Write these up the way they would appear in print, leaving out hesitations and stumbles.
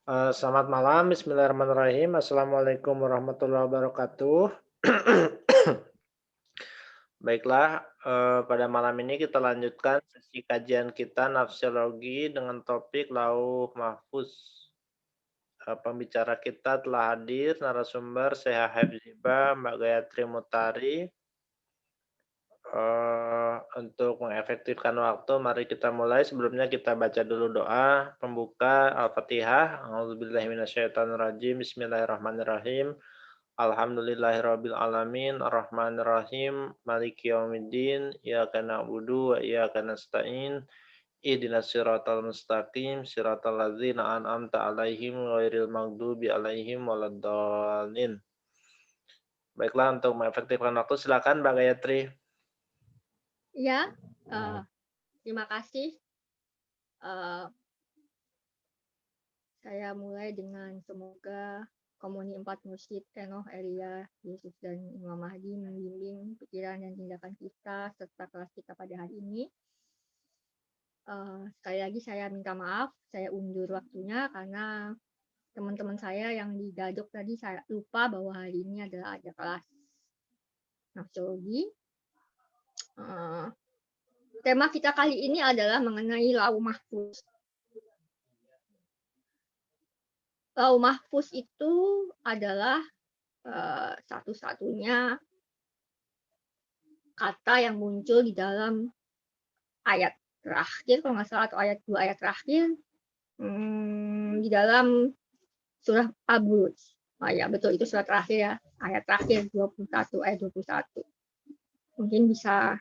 Selamat malam, bismillahirrahmanirrahim. Assalamualaikum warahmatullahi wabarakatuh. Baiklah, pada malam ini kita lanjutkan sesi kajian kita nafsiologi dengan topik Lauh Mahfuz. Pembicara kita telah hadir, narasumber saya Hafizibah, Mbak Gayatri Mutari. Untuk mengefektifkan waktu, mari kita mulai. Sebelumnya kita baca dulu doa pembuka Al-Fatihah. A'udzubillahiminasyaitonirrajim. Bismillahirrahmanirrahim. Alhamdulillahirabbil alamin, arrahmanirrahim, maliki yaumiddin, iyyaka na'budu wa iyyaka nasta'in. Ihdinas siratal mustaqim, siratal ladzina an'amta 'alaihim ghairil maghdubi 'alaihim waladdallin. Baiklah, untuk mengefektifkan waktu silakan Mbak Gayatri. Ya, terima kasih. Saya mulai dengan semoga Komuni 4 Mursyid Enoh Elia Yusuf dan Imam Mahdi membimbing pikiran dan tindakan kita serta kelas kita pada hari ini. Sekali lagi saya minta maaf, saya undur waktunya karena teman-teman saya yang di Gadok tadi saya lupa bahwa hari ini adalah ada kelas nafsiologi. Tema kita kali ini adalah mengenai Lauh Mahfuz. Lauh Mahfuz itu adalah satu-satunya kata yang muncul di dalam ayat terakhir, kalau nggak salah, atau dua ayat terakhir di dalam surah Al-Buruj. Oh ya, betul, itu surah terakhir ya, ayat terakhir 21, ayat 21. Mungkin bisa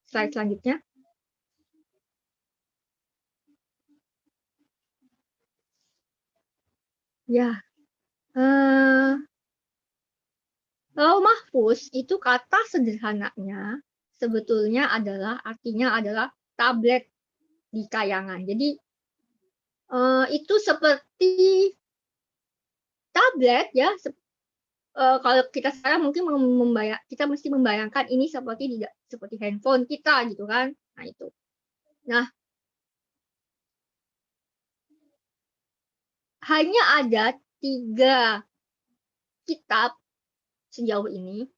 slide selanjutnya. Ya, Lauh Mahfuz itu kata sederhananya sebetulnya artinya adalah tablet di kayangan. Jadi itu seperti tablet ya. Kalau kita sekarang mungkin kita mesti membayangkan ini seperti handphone kita gitu kan. Nah itu. Nah, hanya ada 3 kitab sejauh ini,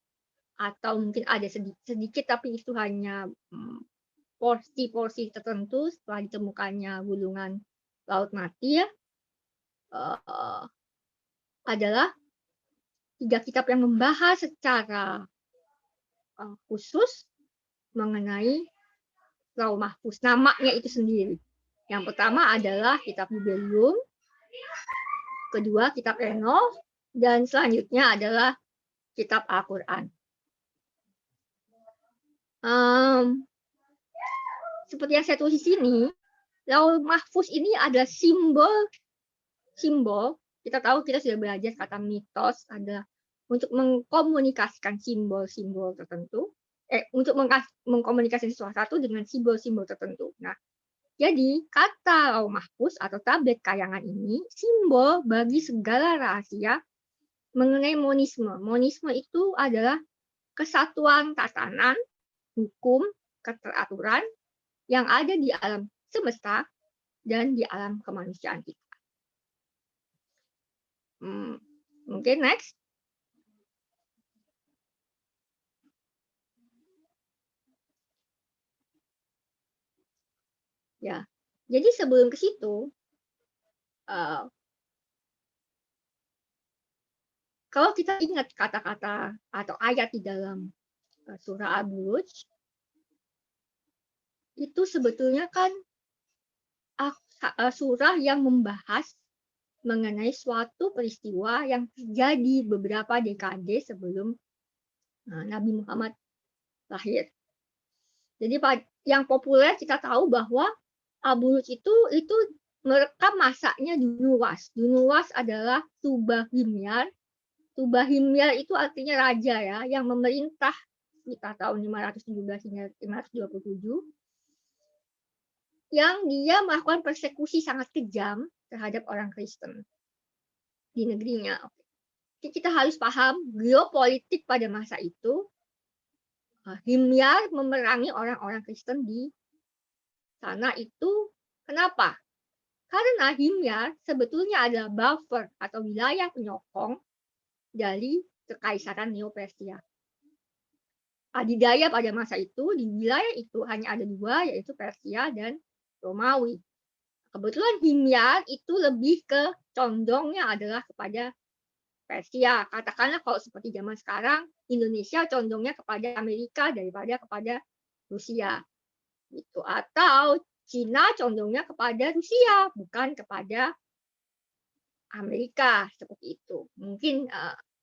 atau mungkin ada sedikit tapi itu hanya porsi-porsi tertentu setelah ditemukannya gulungan laut mati ya, adalah 3 kitab yang membahas secara khusus mengenai Lauh Mahfuz, namanya itu sendiri. Yang pertama adalah kitab Yubelium, kedua kitab Enoh, dan selanjutnya adalah kitab Al-Quran. Seperti yang saya tulis di sini, Lauh Mahfuz ini adalah simbol. Kita tahu, kita sudah belajar kata mitos adalah untuk mengkomunikasikan simbol-simbol tertentu, untuk mengkomunikasikan sesuatu dengan simbol-simbol tertentu. Nah, jadi kata Lauh Mahfuz atau tablet kayangan ini simbol bagi segala rahasia mengenai monisme. Monisme itu adalah kesatuan tatanan, hukum, keteraturan yang ada di alam semesta dan di alam kemanusiaan kita. Mungkin next. Ya, jadi sebelum ke situ, kalau kita ingat kata-kata atau ayat di dalam surah Al-Buruj, itu sebetulnya kan surah yang membahas mengenai suatu peristiwa yang terjadi beberapa dekade sebelum Nabi Muhammad lahir. Jadi yang populer kita tahu bahwa Al-Buruj itu merekam masanya Dunuwas. Dunuwas adalah Tubah-Himyar. Tubah-Himyar itu artinya raja ya, yang memerintah sekitar tahun 517 hingga 527, yang dia melakukan persekusi sangat kejam terhadap orang Kristen di negerinya. Kita harus paham geopolitik pada masa itu. Himyar memerangi orang-orang Kristen di sana itu kenapa? Karena Himyar sebetulnya adalah buffer atau wilayah penyokong dari Kekaisaran Neo-Persia. Adidaya pada masa itu, di wilayah itu hanya ada dua, yaitu Persia dan Romawi. Kebetulan Himyar itu lebih ke condongnya adalah kepada Persia. Katakanlah kalau seperti zaman sekarang, Indonesia condongnya kepada Amerika daripada kepada Rusia. Gitu. Atau Cina condongnya kepada Rusia, bukan kepada Amerika, seperti itu. Mungkin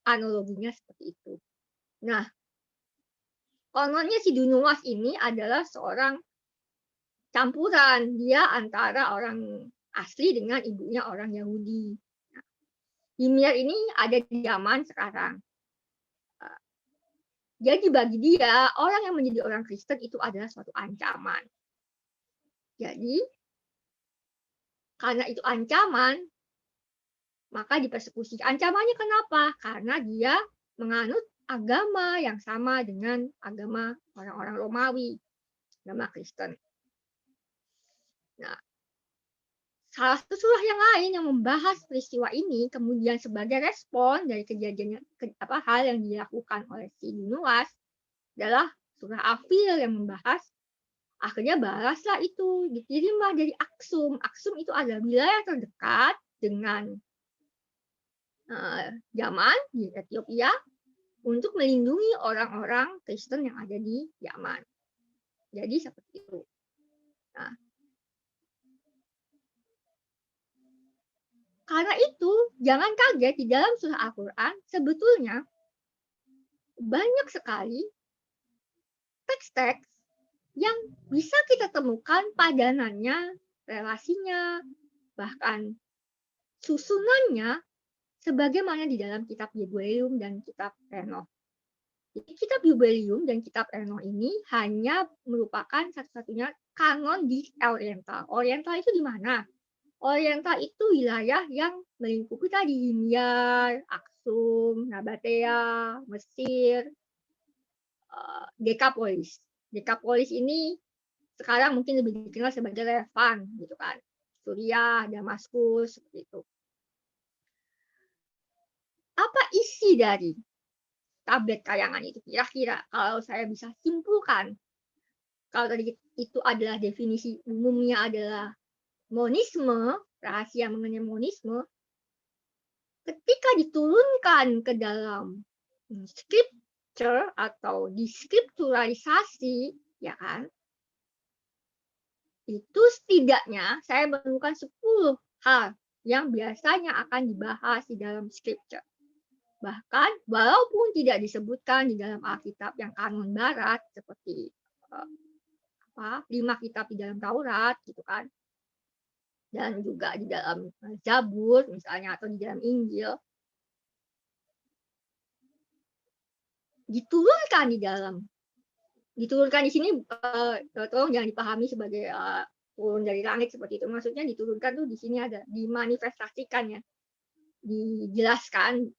analoginya seperti itu. Nah, kononnya si Dunuwas ini adalah seorang campuran. Dia antara orang asli dengan ibunya orang Yahudi. Nah, Himyar ini ada di Yaman sekarang. Jadi bagi dia, orang yang menjadi orang Kristen itu adalah suatu ancaman. Jadi, karena itu ancaman, maka dipersekusi. Ancamannya kenapa? Karena dia menganut agama yang sama dengan agama orang-orang Romawi, agama Kristen. Nah, salah satu surah yang lain yang membahas peristiwa ini, kemudian sebagai respon dari kejadian hal yang dilakukan oleh si Nuwas, adalah surah Afil yang membahas akhirnya balaslah itu, dikirimlah dari Aksum. Aksum itu adalah wilayah terdekat dengan Yaman di Ethiopia untuk melindungi orang-orang Kristen yang ada di Yaman. Jadi seperti itu. Nah, karena itu jangan kaget di dalam surah Al-Quran sebetulnya banyak sekali teks-teks yang bisa kita temukan padanannya, relasinya, bahkan susunannya sebagaimana di dalam kitab Yubelium dan kitab Enoch. Jadi kitab Yubelium dan kitab Enoch ini hanya merupakan satu-satunya kanon di Oriental. Oriental itu di mana? Oriental itu wilayah yang melingkupi tadi Himyar, Aksum, Nabatea, Mesir, Dekapolis. Dekapolis ini sekarang mungkin lebih dikenal sebagai Levant, gitu kan. Suriah, Damaskus, seperti itu. Apa isi dari tablet kayangan itu? Kira-kira kalau saya bisa simpulkan, kalau tadi itu adalah definisi umumnya adalah monisme, rahasia mengenai monisme, ketika diturunkan ke dalam scripture atau diskripturalisasi, ya kan, itu setidaknya saya menemukan 10 hal yang biasanya akan dibahas di dalam scripture. Bahkan walaupun tidak disebutkan di dalam Alkitab yang kanon Barat seperti 5 kitab di dalam Taurat, gitu kan, dan juga di dalam Zabur misalnya atau di dalam Injil, diturunkan di sini tolong jangan dipahami sebagai turun dari langit seperti itu. Maksudnya diturunkan tuh di sini ada dimanifestasikan ya, dijelaskan,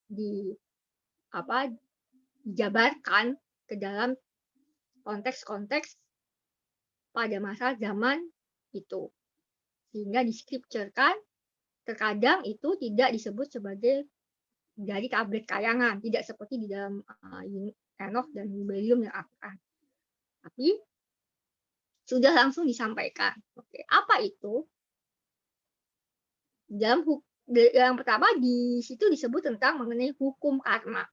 dijabarkan ke dalam konteks-konteks pada masa zaman itu, sehingga diskripturkan. Terkadang itu tidak disebut sebagai dari tablet kayangan, tidak seperti di dalam Enoch dan Yubelium yang Al-Quran, tapi sudah langsung disampaikan. Oke, apa itu? Yang pertama di situ disebut tentang mengenai hukum karma.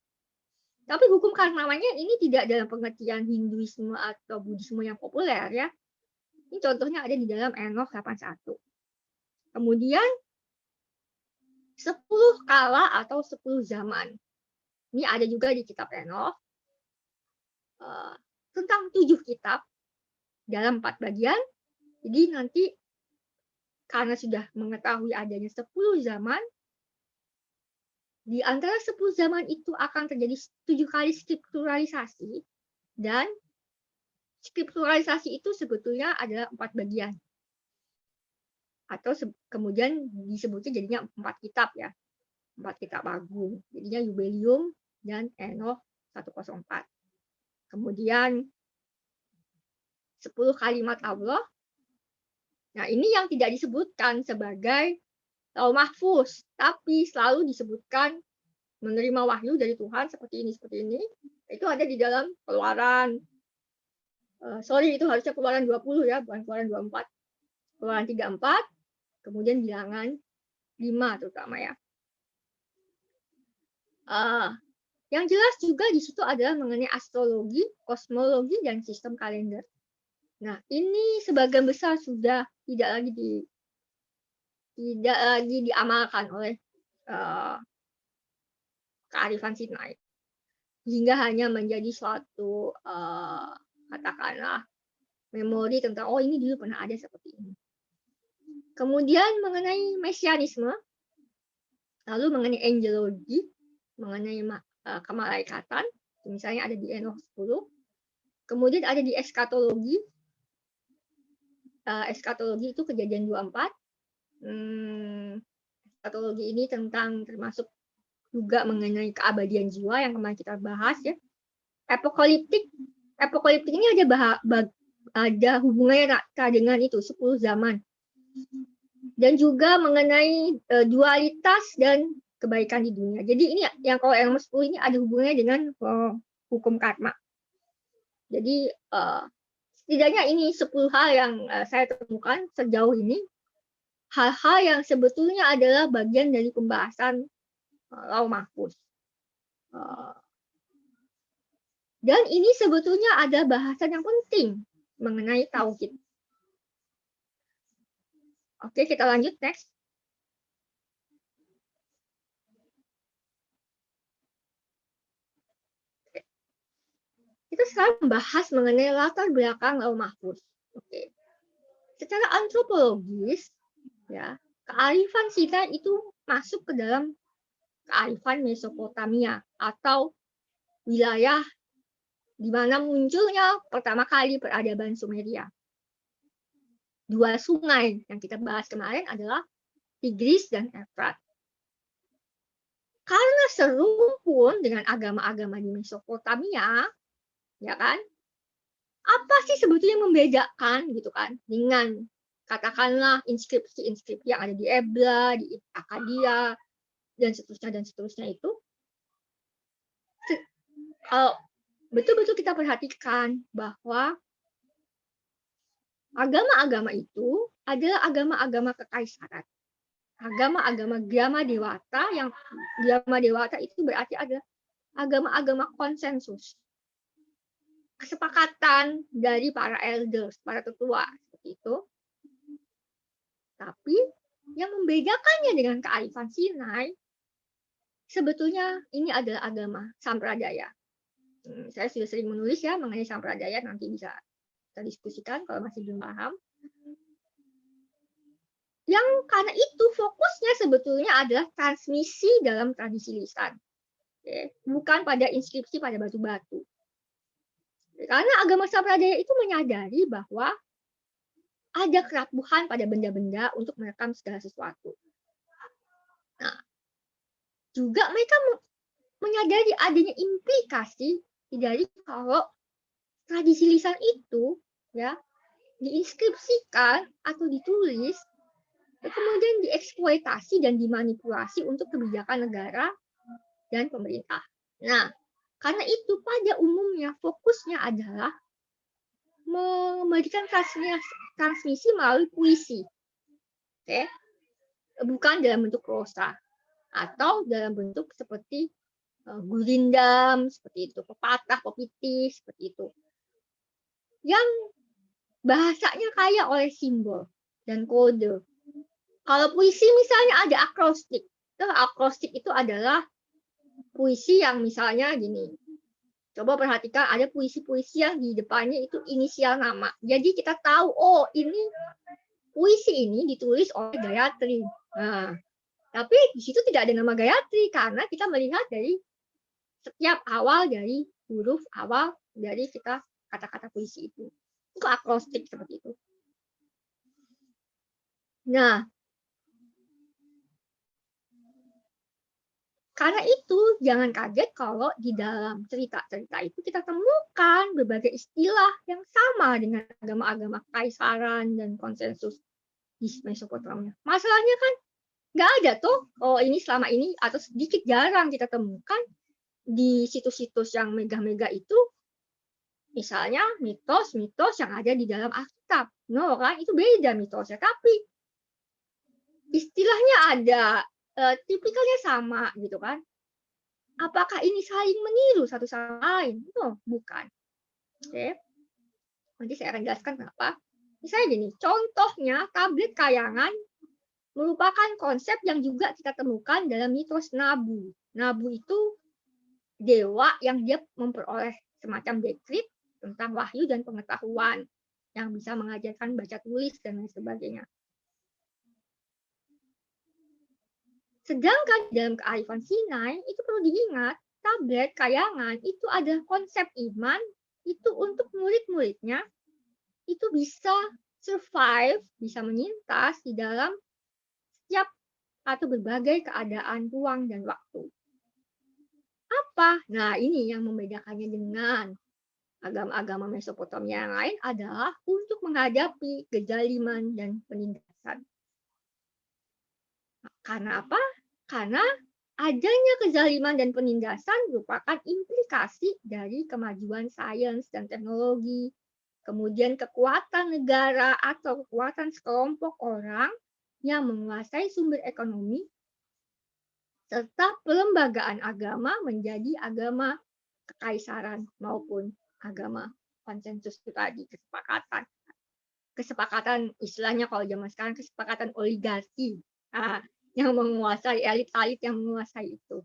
Tapi hukum karmanya ini tidak dalam pengertian Hinduisme atau Buddhisme yang populer ya. Ini contohnya ada di dalam Enoch 81. Kemudian 10 kala atau 10 zaman. Ini ada juga di kitab Enoch. Tentang 7 kitab dalam 4 bagian. Jadi nanti karena sudah mengetahui adanya 10 zaman, di antara 10 zaman itu akan terjadi 7 kali skripturalisasi, dan skripturalisasi itu sebetulnya adalah 4 bagian. Atau kemudian disebutnya jadinya 4 kitab ya. 4 kitab agung. Jadinya Yubelium dan Enoch 104. Kemudian 10 kalimat Allah, Nah, ini yang tidak disebutkan sebagai lauh mahfuz, tapi selalu disebutkan menerima wahyu dari Tuhan seperti ini. Itu ada di dalam Keluaran. Itu harusnya Keluaran 20 ya, bukan Keluaran 24. Keluaran 34, kemudian Bilangan 5 terutama ya. Yang jelas juga di situ adalah mengenai astrologi, kosmologi, dan sistem kalender. Nah, ini sebagian besar sudah tidak lagi diamalkan oleh kearifan Sinai, hingga hanya menjadi suatu katakanlah memori tentang oh ini dulu pernah ada seperti ini. Kemudian mengenai mesianisme, lalu mengenai angelologi, mengenai kemalaikatan, misalnya ada di Enoch 10. Kemudian ada di eskatologi. Eskatologi itu Kejadian 24. Eskatologi ini termasuk juga mengenai keabadian jiwa yang kemarin kita bahas ya. Apokaliptik ini ada hubungannya dengan itu 10 zaman. Dan juga mengenai dualitas dan kebaikan di dunia. Jadi ini yang kalau yang 10 ini ada hubungannya dengan hukum karma. Jadi setidaknya ini 10 hal yang saya temukan sejauh ini. Hal-hal yang sebetulnya adalah bagian dari pembahasan lauh mahfuz. Dan ini sebetulnya ada bahasan yang penting mengenai tauhid. Oke, kita lanjut next. Kita sekarang membahas mengenai latar belakang lauh mahfuz. Oke. Secara antropologis, ya, kearifan Sinai itu masuk ke dalam kearifan Mesopotamia atau wilayah di mana munculnya pertama kali peradaban Sumeria. 2 sungai yang kita bahas kemarin adalah Tigris dan Efrat. Karena serumpun dengan agama-agama di Mesopotamia, ya kan? Apa sih sebetulnya membedakan gitu kan dengan katakanlah inskripsi-inskripsi yang ada di Ebla, di Akkadia, dan seterusnya itu? Kalau betul-betul kita perhatikan bahwa agama-agama itu adalah agama-agama kekaisaran. Agama-agama Grama Dewata, yang Grama Dewata itu berarti adalah agama-agama konsensus. Kesepakatan dari para elders, para tetua, seperti itu. Tapi yang membedakannya dengan kearifan Sinai, sebetulnya ini adalah agama Sampradaya. Saya sudah sering menulis ya mengenai Sampradaya, nanti bisa kita diskusikan kalau masih belum paham. Yang karena itu fokusnya sebetulnya adalah transmisi dalam tradisi lisan. Bukan pada inskripsi pada batu-batu. Karena agama Sampradaya itu menyadari bahwa ada kerapuhan pada benda-benda untuk merekam segala sesuatu. Nah, juga mereka menyadari adanya implikasi dari kalau tradisi lisan itu ya diinskripsikan atau ditulis, kemudian dieksploitasi dan dimanipulasi untuk kebijakan negara dan pemerintah. Nah, karena itu pada umumnya fokusnya adalah memberikan transmisi melalui puisi, bukan dalam bentuk prosa atau dalam bentuk seperti gurindam, seperti itu, pepatah, pepitis, seperti itu. Yang bahasanya kaya oleh simbol dan kode. Kalau puisi misalnya ada akrostik. Akrostik itu adalah puisi yang misalnya gini. Coba perhatikan ada puisi-puisi yang di depannya itu inisial nama. Jadi kita tahu, oh ini puisi ini ditulis oleh Gayatri. Nah, tapi di situ tidak ada nama Gayatri karena kita melihat dari setiap awal dari huruf awal dari kita kata-kata puisi itu. Itu akrostik seperti itu. Nah, karena itu jangan kaget kalau di dalam cerita-cerita itu kita temukan berbagai istilah yang sama dengan agama-agama kaisaran dan konsensus di Mesopotamia. Masalahnya kan nggak ada tuh, ini selama ini atau sedikit jarang kita temukan di situs-situs yang mega-mega itu, misalnya mitos-mitos yang ada di dalam Alkitab. No kan, itu beda mitosnya, tapi istilahnya ada, tipikalnya sama gitu kan. Apakah ini saling meniru satu sama lain? No, bukan. Oke. Nanti saya akan jelaskan kenapa. Misalnya gini, contohnya tablet kayangan merupakan konsep yang juga kita temukan dalam mitos Nabu. Nabu itu dewa yang dia memperoleh semacam dekrit tentang wahyu dan pengetahuan yang bisa mengajarkan baca tulis dan lain sebagainya. Sedangkan dalam kearifan Sinai itu perlu diingat, tablet kayangan itu ada konsep iman itu untuk murid-muridnya itu bisa survive, bisa menyintas di dalam setiap atau berbagai keadaan ruang dan waktu. Apa? Nah, ini yang membedakannya dengan agama-agama Mesopotamia yang lain adalah untuk menghadapi kezaliman dan penindasan. Karena apa? Karena adanya kezaliman dan penindasan merupakan implikasi dari kemajuan sains dan teknologi, kemudian kekuatan negara atau kekuatan sekelompok orang yang menguasai sumber ekonomi, serta pelembagaan agama menjadi agama kekaisaran maupun agama konsensus itu tadi, kesepakatan. Kesepakatan istilahnya kalau zaman sekarang kesepakatan oligarki. Yang menguasai, elit-elit yang menguasai itu.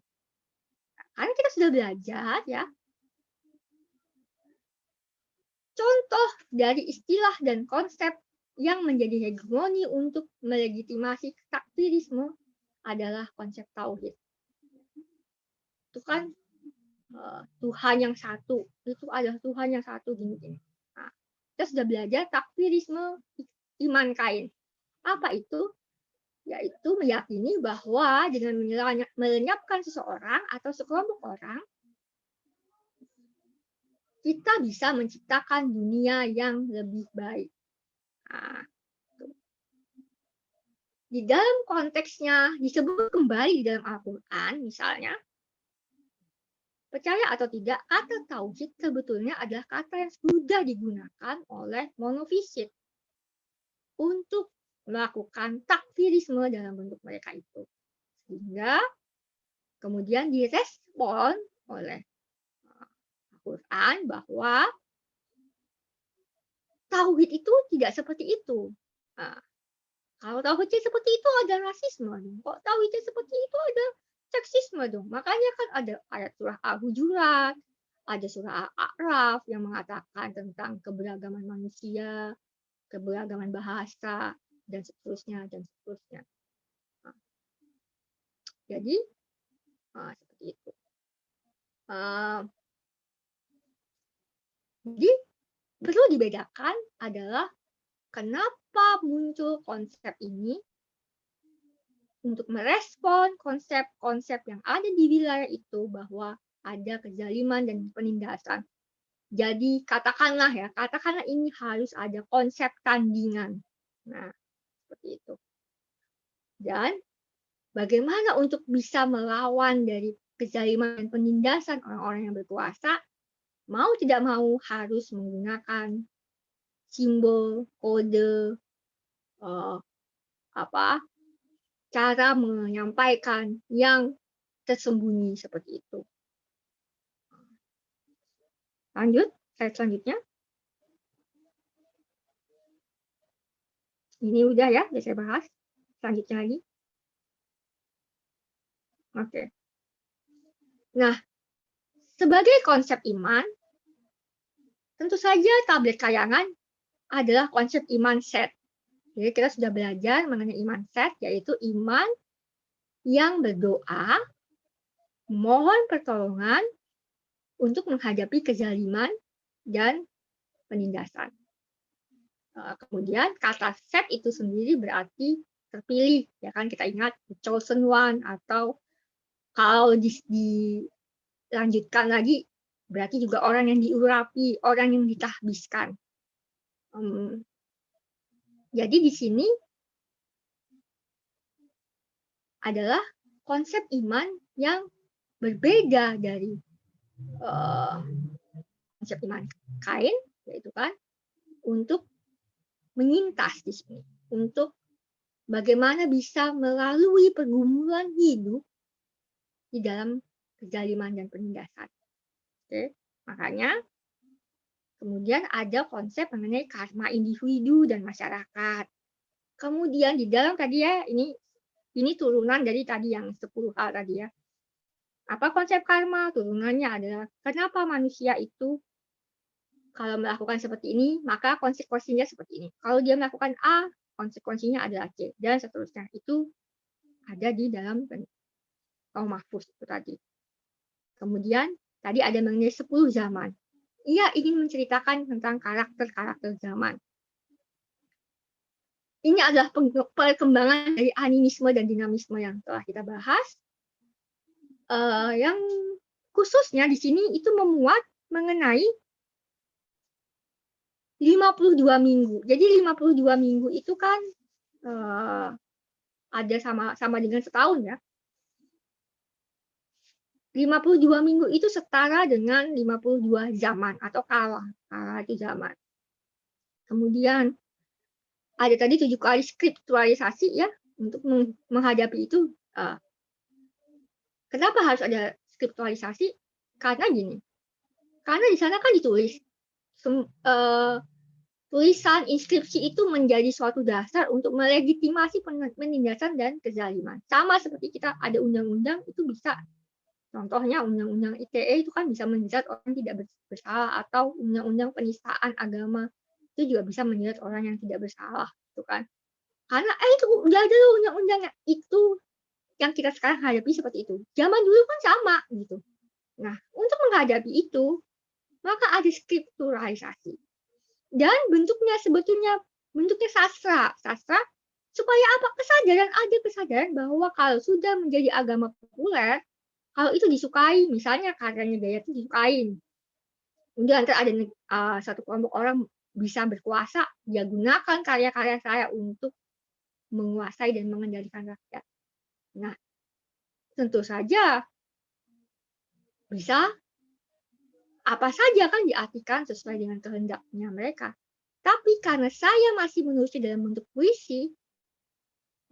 Karena kita sudah belajar ya, contoh dari istilah dan konsep yang menjadi hegemoni untuk melegitimasi takfirisme adalah konsep tauhid. Itu kan Tuhan yang satu, itu adalah Tuhan yang satu gini-gini. Nah, kita sudah belajar takfirisme iman kain. Apa itu? Yaitu meyakini bahwa dengan melenyapkan seseorang atau sekelompok orang, kita bisa menciptakan dunia yang lebih baik. Nah, di dalam konteksnya disebut kembali di dalam Al-Quran, misalnya, percaya atau tidak, kata tauhid sebetulnya adalah kata yang sudah digunakan oleh monofisik untuk melakukan takfirisme dalam bentuk mereka itu. Sehingga kemudian direspon oleh Al-Quran bahwa tauhid itu tidak seperti itu. Nah, kalau tauhidnya seperti itu ada rasisme. Kok tauhidnya seperti itu ada seksisme dong. Makanya kan ada ayat surah Al-Hujurat, ada surah Al-A'raf yang mengatakan tentang keberagaman manusia, keberagaman bahasa, dan seterusnya, dan seterusnya. Nah, jadi, seperti itu. Jadi, perlu dibedakan adalah kenapa muncul konsep ini untuk merespon konsep-konsep yang ada di wilayah itu bahwa ada kezaliman dan penindasan. Jadi katakanlah ini harus ada konsep tandingan. Nah, seperti itu. Dan bagaimana untuk bisa melawan dari kezaliman dan penindasan orang-orang yang berkuasa, mau tidak mau harus menggunakan simbol, kode, cara menyampaikan yang tersembunyi seperti itu. Lanjut, slide selanjutnya. Ini udah ya, udah saya bahas. Selanjutnya lagi. Oke. Nah, sebagai konsep iman, tentu saja tablet kayangan adalah konsep iman set. Jadi kita sudah belajar mengenai iman set, yaitu iman yang berdoa, mohon pertolongan untuk menghadapi kezaliman dan penindasan. Kemudian kata set itu sendiri berarti terpilih, ya kan, kita ingat the chosen one, atau kalau dilanjutkan lagi berarti juga orang yang diurapi, orang yang ditahbiskan. Jadi di sini adalah konsep iman yang berbeda dari konsep iman Kain, yaitu kan untuk menyintas di sini, untuk bagaimana bisa melalui pergumulan hidup di dalam kezaliman dan penindasan. Oke, makanya kemudian ada konsep mengenai karma individu dan masyarakat. Kemudian di dalam tadi ya, ini turunan dari tadi yang 10 hal tadi ya. Apa konsep karma? Turunannya adalah kenapa manusia itu kalau melakukan seperti ini, maka konsekuensinya seperti ini. Kalau dia melakukan A, konsekuensinya adalah C, dan seterusnya. Itu ada di dalam Lauh Mahfuz itu tadi. Kemudian tadi ada mengenai 10 zaman. Ia ingin menceritakan tentang karakter-karakter zaman. Ini adalah perkembangan dari animisme dan dinamisme yang telah kita bahas. Yang khususnya di sini itu memuat mengenai 52 minggu. Jadi 52 minggu itu kan ada sama dengan setahun ya. 52 minggu itu setara dengan 52 zaman atau kala itu zaman. Kemudian ada tadi 7 kali skripturalisasi ya untuk menghadapi itu. Kenapa harus ada skripturalisasi? Karena gini. Karena di sana kan ditulis tulisan inskripsi itu menjadi suatu dasar untuk melegitimasi penindasan dan kezaliman. Sama seperti kita ada undang-undang itu bisa. Contohnya undang-undang ITE itu kan bisa menjerat orang tidak bersalah, atau undang-undang penistaan agama itu juga bisa menjerat orang yang tidak bersalah, itu kan. Karena itu udah ada loh undang-undangnya, itu yang kita sekarang hadapi seperti itu. Zaman dulu kan sama gitu. Nah, untuk menghadapi itu, maka ada skripturalisasi. Dan bentuknya sebetulnya bentuknya sastra supaya apa? Ada kesadaran bahwa kalau sudah menjadi agama populer, kalau itu disukai, misalnya karyanya Gaya itu disukain, kemudian nanti ada satu kelompok orang bisa berkuasa, dia gunakan karya-karya saya untuk menguasai dan mengendalikan rakyat. Nah, tentu saja bisa apa saja kan diartikan sesuai dengan kehendaknya mereka. Tapi karena saya masih menulisnya dalam bentuk puisi,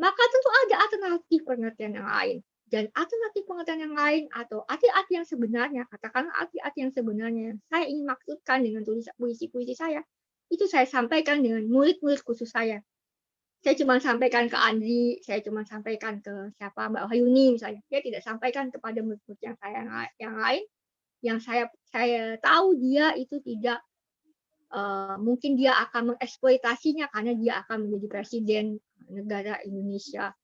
maka tentu ada alternatif pengertian yang lain. Dan alternatif pengertian yang lain atau arti-arti yang sebenarnya, katakanlah arti-arti yang sebenarnya yang saya ingin maksudkan dengan tulisan puisi-puisi saya, itu saya sampaikan dengan murid-murid khusus saya. Saya cuma sampaikan ke Andri, saya cuma sampaikan ke siapa, Mbak Hayuni misalnya. Saya tidak sampaikan kepada murid-murid yang lain, yang saya tahu dia itu tidak mungkin dia akan mengeksploitasinya karena dia akan menjadi presiden negara Indonesia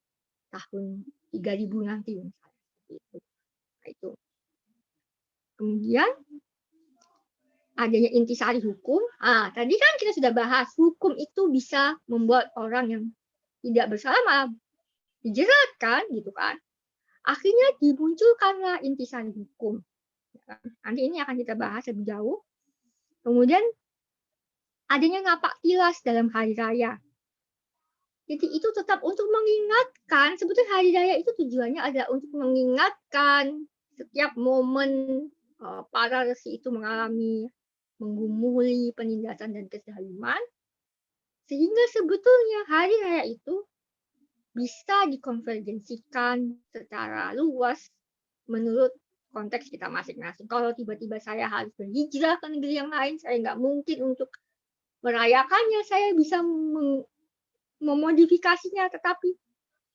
tahun 3000 nanti misalnya. Itu. Kemudian adanya intisari hukum. Tadi kan kita sudah bahas hukum itu bisa membuat orang yang tidak bersalah malah dijerat kan, gitu kan. Akhirnya dimunculkanlah intisari hukum. Nanti ini akan kita bahas lebih jauh. Kemudian adanya ngapak tilas dalam hari raya. Jadi itu tetap untuk mengingatkan, sebetulnya hari raya itu tujuannya adalah untuk mengingatkan setiap momen para resi itu menggumuli penindasan dan kezaliman, sehingga sebetulnya hari raya itu bisa dikonvergensikan secara luas menurut konteks kita masing-masing. Kalau tiba-tiba saya harus berhijrah ke negeri yang lain, saya nggak mungkin untuk merayakannya, saya bisa memodifikasinya, tetapi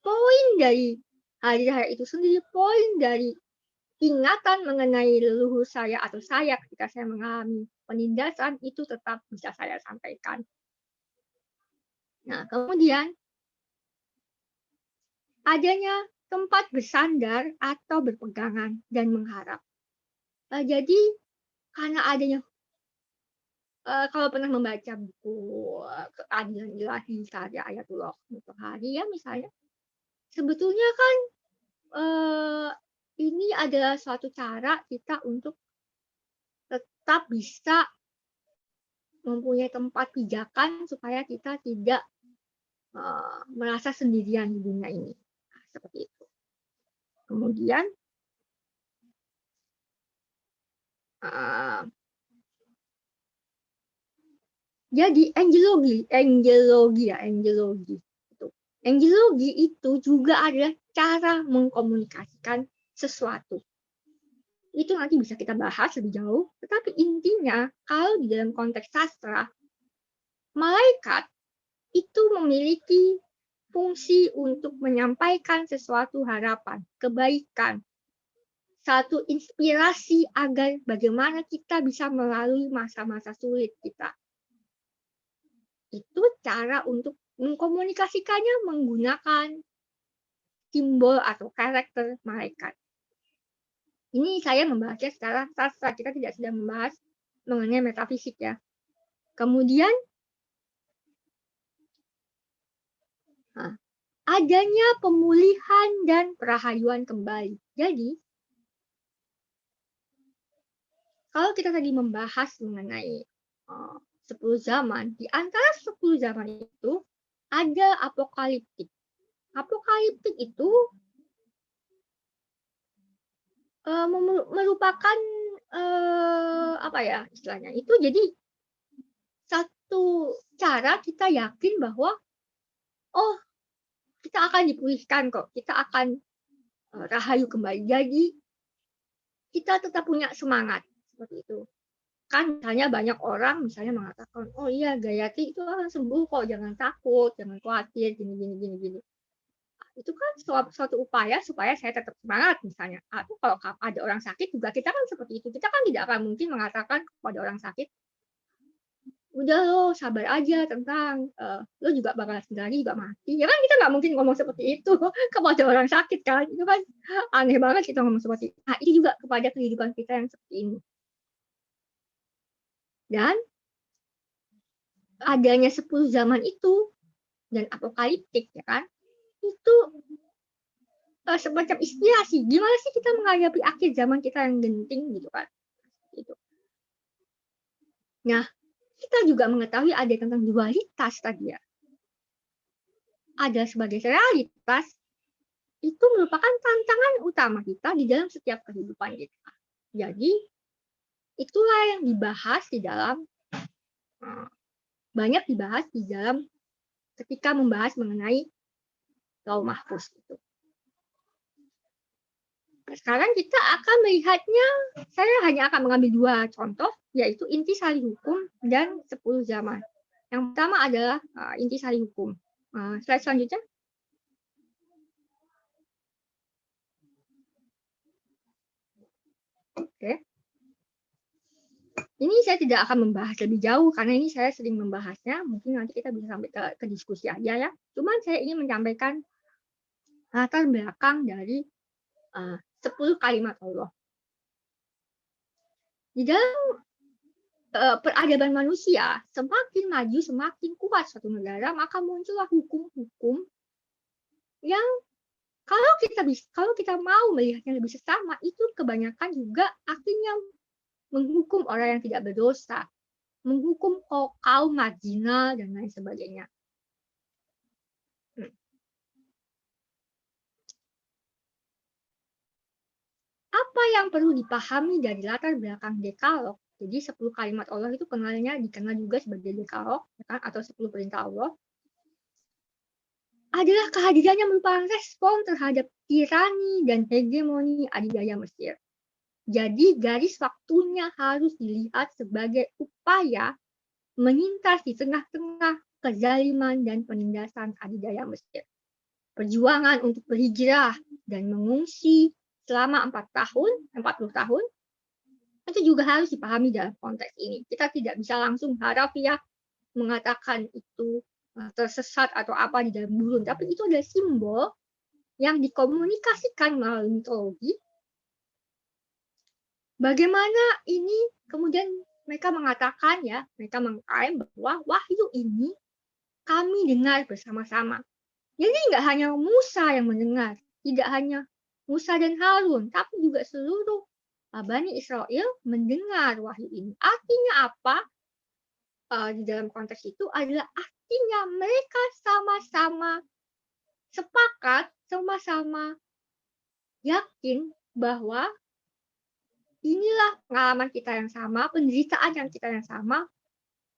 poin dari hari raya itu sendiri, poin dari ingatan mengenai leluhur saya atau saya ketika saya mengalami penindasan itu tetap bisa saya sampaikan. Nah, kemudian adanya tempat bersandar atau berpegangan dan mengharap. Jadi karena adanya kalau pernah membaca buku Keadilan Ilahi karya Ayatullah Mutahari ya misalnya, sebetulnya kan ini adalah suatu cara kita untuk tetap bisa mempunyai tempat pijakan supaya kita tidak merasa sendirian di dunia ini. Seperti itu. Kemudian jadi angelologi. Angelologi itu juga adalah cara mengkomunikasikan sesuatu. Itu nanti bisa kita bahas lebih jauh, tetapi intinya kalau di dalam konteks sastra, malaikat itu memiliki fungsi untuk menyampaikan sesuatu harapan, kebaikan, satu inspirasi agar bagaimana kita bisa melalui masa-masa sulit kita. Itu cara untuk mengkomunikasikannya menggunakan simbol atau karakter malaikat. Ini saya membahasnya secara sastra, kita tidak sedang membahas mengenai metafisik ya. Kemudian adanya pemulihan dan perahayuan kembali. Jadi, kalau kita tadi membahas mengenai 10 zaman, di antara 10 zaman itu ada apokaliptik. Apokaliptik itu merupakan apa ya istilahnya? Itu jadi satu cara kita yakin bahwa kita akan dipulihkan kok, kita akan rahayu kembali. Jadi kita tetap punya semangat seperti itu. Kan misalnya banyak orang misalnya mengatakan, oh iya Gayatri itu akan sembuh kok, jangan takut, jangan khawatir, gini. Itu kan suatu upaya supaya saya tetap semangat misalnya. Atau kalau ada orang sakit juga kita kan seperti itu. Kita kan tidak akan mungkin mengatakan kepada orang sakit, udah lo sabar aja tentang lo juga bakal sebentar lagi juga mati. Ya kan kita nggak mungkin ngomong seperti itu kepada orang sakit kan. Itu kan aneh banget kita ngomong seperti itu. Nah, ini juga kepada kehidupan kita yang seperti ini. Dan adanya 10 zaman itu dan apokaliptik ya kan, itu semacam inspirasi. Gimana sih kita menghadapi akhir zaman kita yang genting gitu kan. Gitu. Nah, kita juga mengetahui ada tentang dualitas tadi ya. Ada sebagai realitas, itu merupakan tantangan utama kita di dalam setiap kehidupan kita. Jadi, itulah yang dibahas di dalam, banyak dibahas di dalam ketika membahas mengenai Lauh Mahfuz itu. Sekarang kita akan melihatnya, saya hanya akan mengambil 2 contoh, yaitu inti sari hukum dan 10 zaman. Yang pertama adalah inti sari hukum. Slide selanjutnya. Oke. Ini saya tidak akan membahas lebih jauh, karena ini saya sering membahasnya, mungkin nanti kita bisa sampai ke diskusi aja ya. Cuman saya ingin menyampaikan latar belakang dari 10 kalimat Allah. Di dalam peradaban manusia, semakin maju, semakin kuat suatu negara, maka muncullah hukum-hukum yang kalau kita mau melihatnya lebih seksama, itu kebanyakan juga akhirnya menghukum orang yang tidak berdosa, menghukum kaum marginal dan lain sebagainya. Apa yang perlu dipahami dari latar belakang Dekalog? Jadi 10 kalimat Allah itu dikenal juga sebagai Dekalog, ya kan? Atau 10 perintah Allah. Adalah kehadirannya merupakan respon terhadap tirani dan hegemoni adidaya Mesir. Jadi garis waktunya harus dilihat sebagai upaya menyintas di tengah-tengah kezaliman dan penindasan adidaya Mesir. Perjuangan untuk berhijrah dan mengungsi selama 40 tahun, itu juga harus dipahami dalam konteks ini. Kita tidak bisa langsung harafiah mengatakan itu tersesat atau apa di dalam burun, tapi itu adalah simbol yang dikomunikasikan melalui mitologi. Bagaimana ini kemudian mereka mengatakan ya, mereka mengklaim bahwa wahyu ini kami dengar bersama-sama. Jadi nggak hanya Musa yang mendengar, tidak hanya Musa dan Harun, tapi juga seluruh Bani Israel mendengar wahyu ini. Artinya apa? Di dalam konteks itu adalah artinya mereka sama-sama sepakat, sama-sama yakin bahwa inilah pengalaman kita yang sama, penderitaan yang kita yang sama,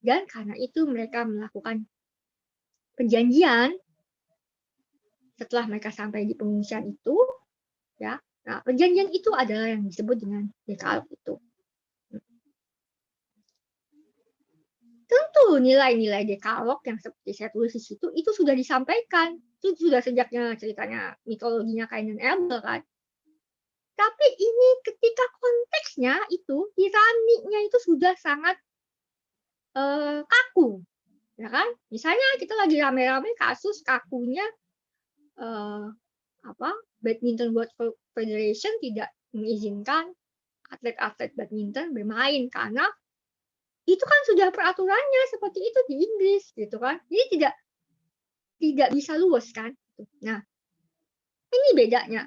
dan karena itu mereka melakukan perjanjian setelah mereka sampai di pengungsian itu, ya. Nah, perjanjian itu adalah yang disebut dengan Dekalog itu. Tentu nilai-nilai Dekalog yang seperti saya tulis di situ itu sudah disampaikan, itu sudah sejaknya ceritanya mitologinya Kain dan Abel kan. Tapi ini ketika konteksnya itu tiraninya itu sudah sangat kaku, ya kan? Misalnya kita lagi rame-rame kasus kakunya Badminton World Federation tidak mengizinkan atlet-atlet badminton bermain karena itu kan sudah peraturannya seperti itu di Inggris gitu kan. Jadi tidak bisa luas kan. Nah, ini bedanya.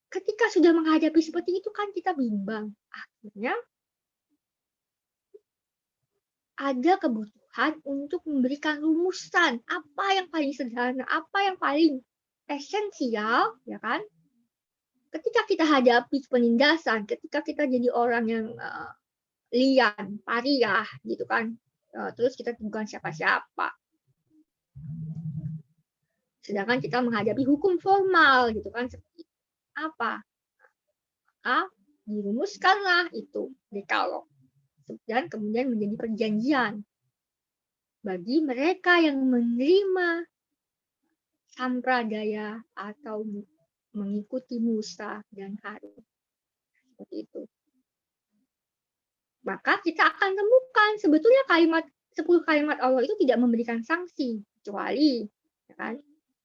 Ketika sudah menghadapi seperti itu kan kita bimbang. Akhirnya ada kebutuhan untuk memberikan rumusan apa yang paling sederhana, apa yang paling esensial, ya kan? Ketika kita hadapi penindasan, ketika kita jadi orang yang lian, pariah, gitu kan, terus kita bukan siapa-siapa. Sedangkan kita menghadapi hukum formal, gitu kan, seperti apa? Maka dirumuskanlah itu Dekalog. Dan kemudian menjadi perjanjian bagi mereka yang menerima sampradaya atau mengikuti Musa dan Harun. Seperti itu. Maka kita akan temukan sebetulnya 10 kalimat Allah itu tidak memberikan sanksi, kecuali ya kan,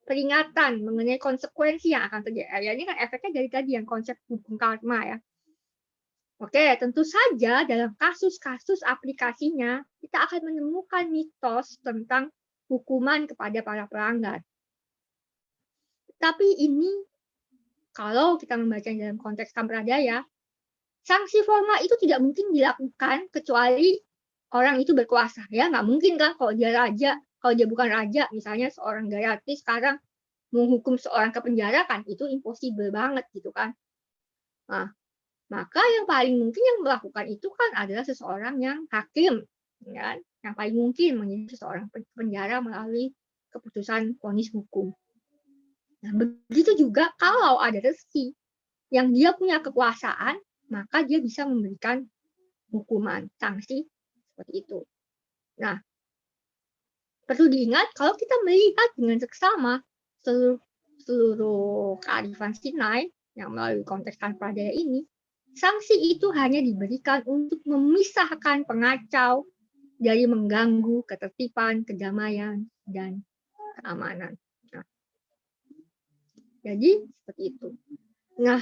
peringatan mengenai konsekuensi yang akan terjadi. Ya, ini kan efeknya dari tadi yang konsep hukum karma ya. Oke, tentu saja dalam kasus-kasus aplikasinya, kita akan menemukan mitos tentang hukuman kepada para pelanggar. Tapi ini, kalau kita membaca dalam konteks sampradaya, sanksi formal itu tidak mungkin dilakukan kecuali orang itu berkuasa. Ya, nggak mungkin kan kalau dia raja, kalau dia bukan raja, misalnya seorang Gayatri sekarang menghukum seorang ke penjara kan, itu impossible banget gitu kan. Nah, maka yang paling mungkin yang melakukan itu kan adalah seseorang yang hakim, kan? Yang paling mungkin menjadi seseorang penjara melalui keputusan vonis hukum. Nah, begitu juga kalau ada resi yang dia punya kekuasaan, maka dia bisa memberikan hukuman, sanksi seperti itu. Nah, perlu diingat kalau kita melihat dengan seksama seluruh kearifan Sinai yang melalui konteks sampradaya ini, sanksi itu hanya diberikan untuk memisahkan pengacau dari mengganggu ketertiban, kedamaian, dan keamanan. Nah, jadi seperti itu. Nah,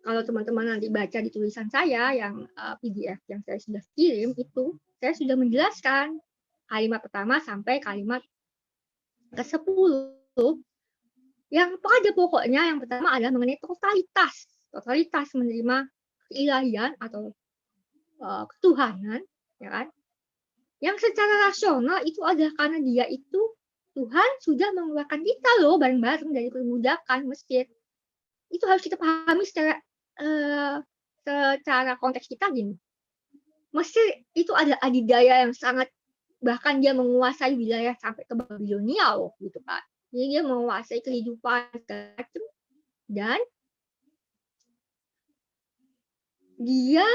kalau teman-teman nanti baca di tulisan saya yang PDF yang saya sudah kirim itu, saya sudah menjelaskan kalimat pertama sampai kalimat ke-10 yang pada pokoknya yang pertama adalah mengenai totalitas menerima keilahian atau ketuhanan, ya kan? Yang secara rasional itu adalah karena dia itu Tuhan sudah mengeluarkan kita loh bareng-bareng dari perbudakan Mesir. Itu harus kita pahami secara konteks kita gini. Mesir itu ada adidaya yang sangat, bahkan dia menguasai wilayah sampai ke Babilonia loh, gitu kan. Jadi dia menguasai kehidupan dan dia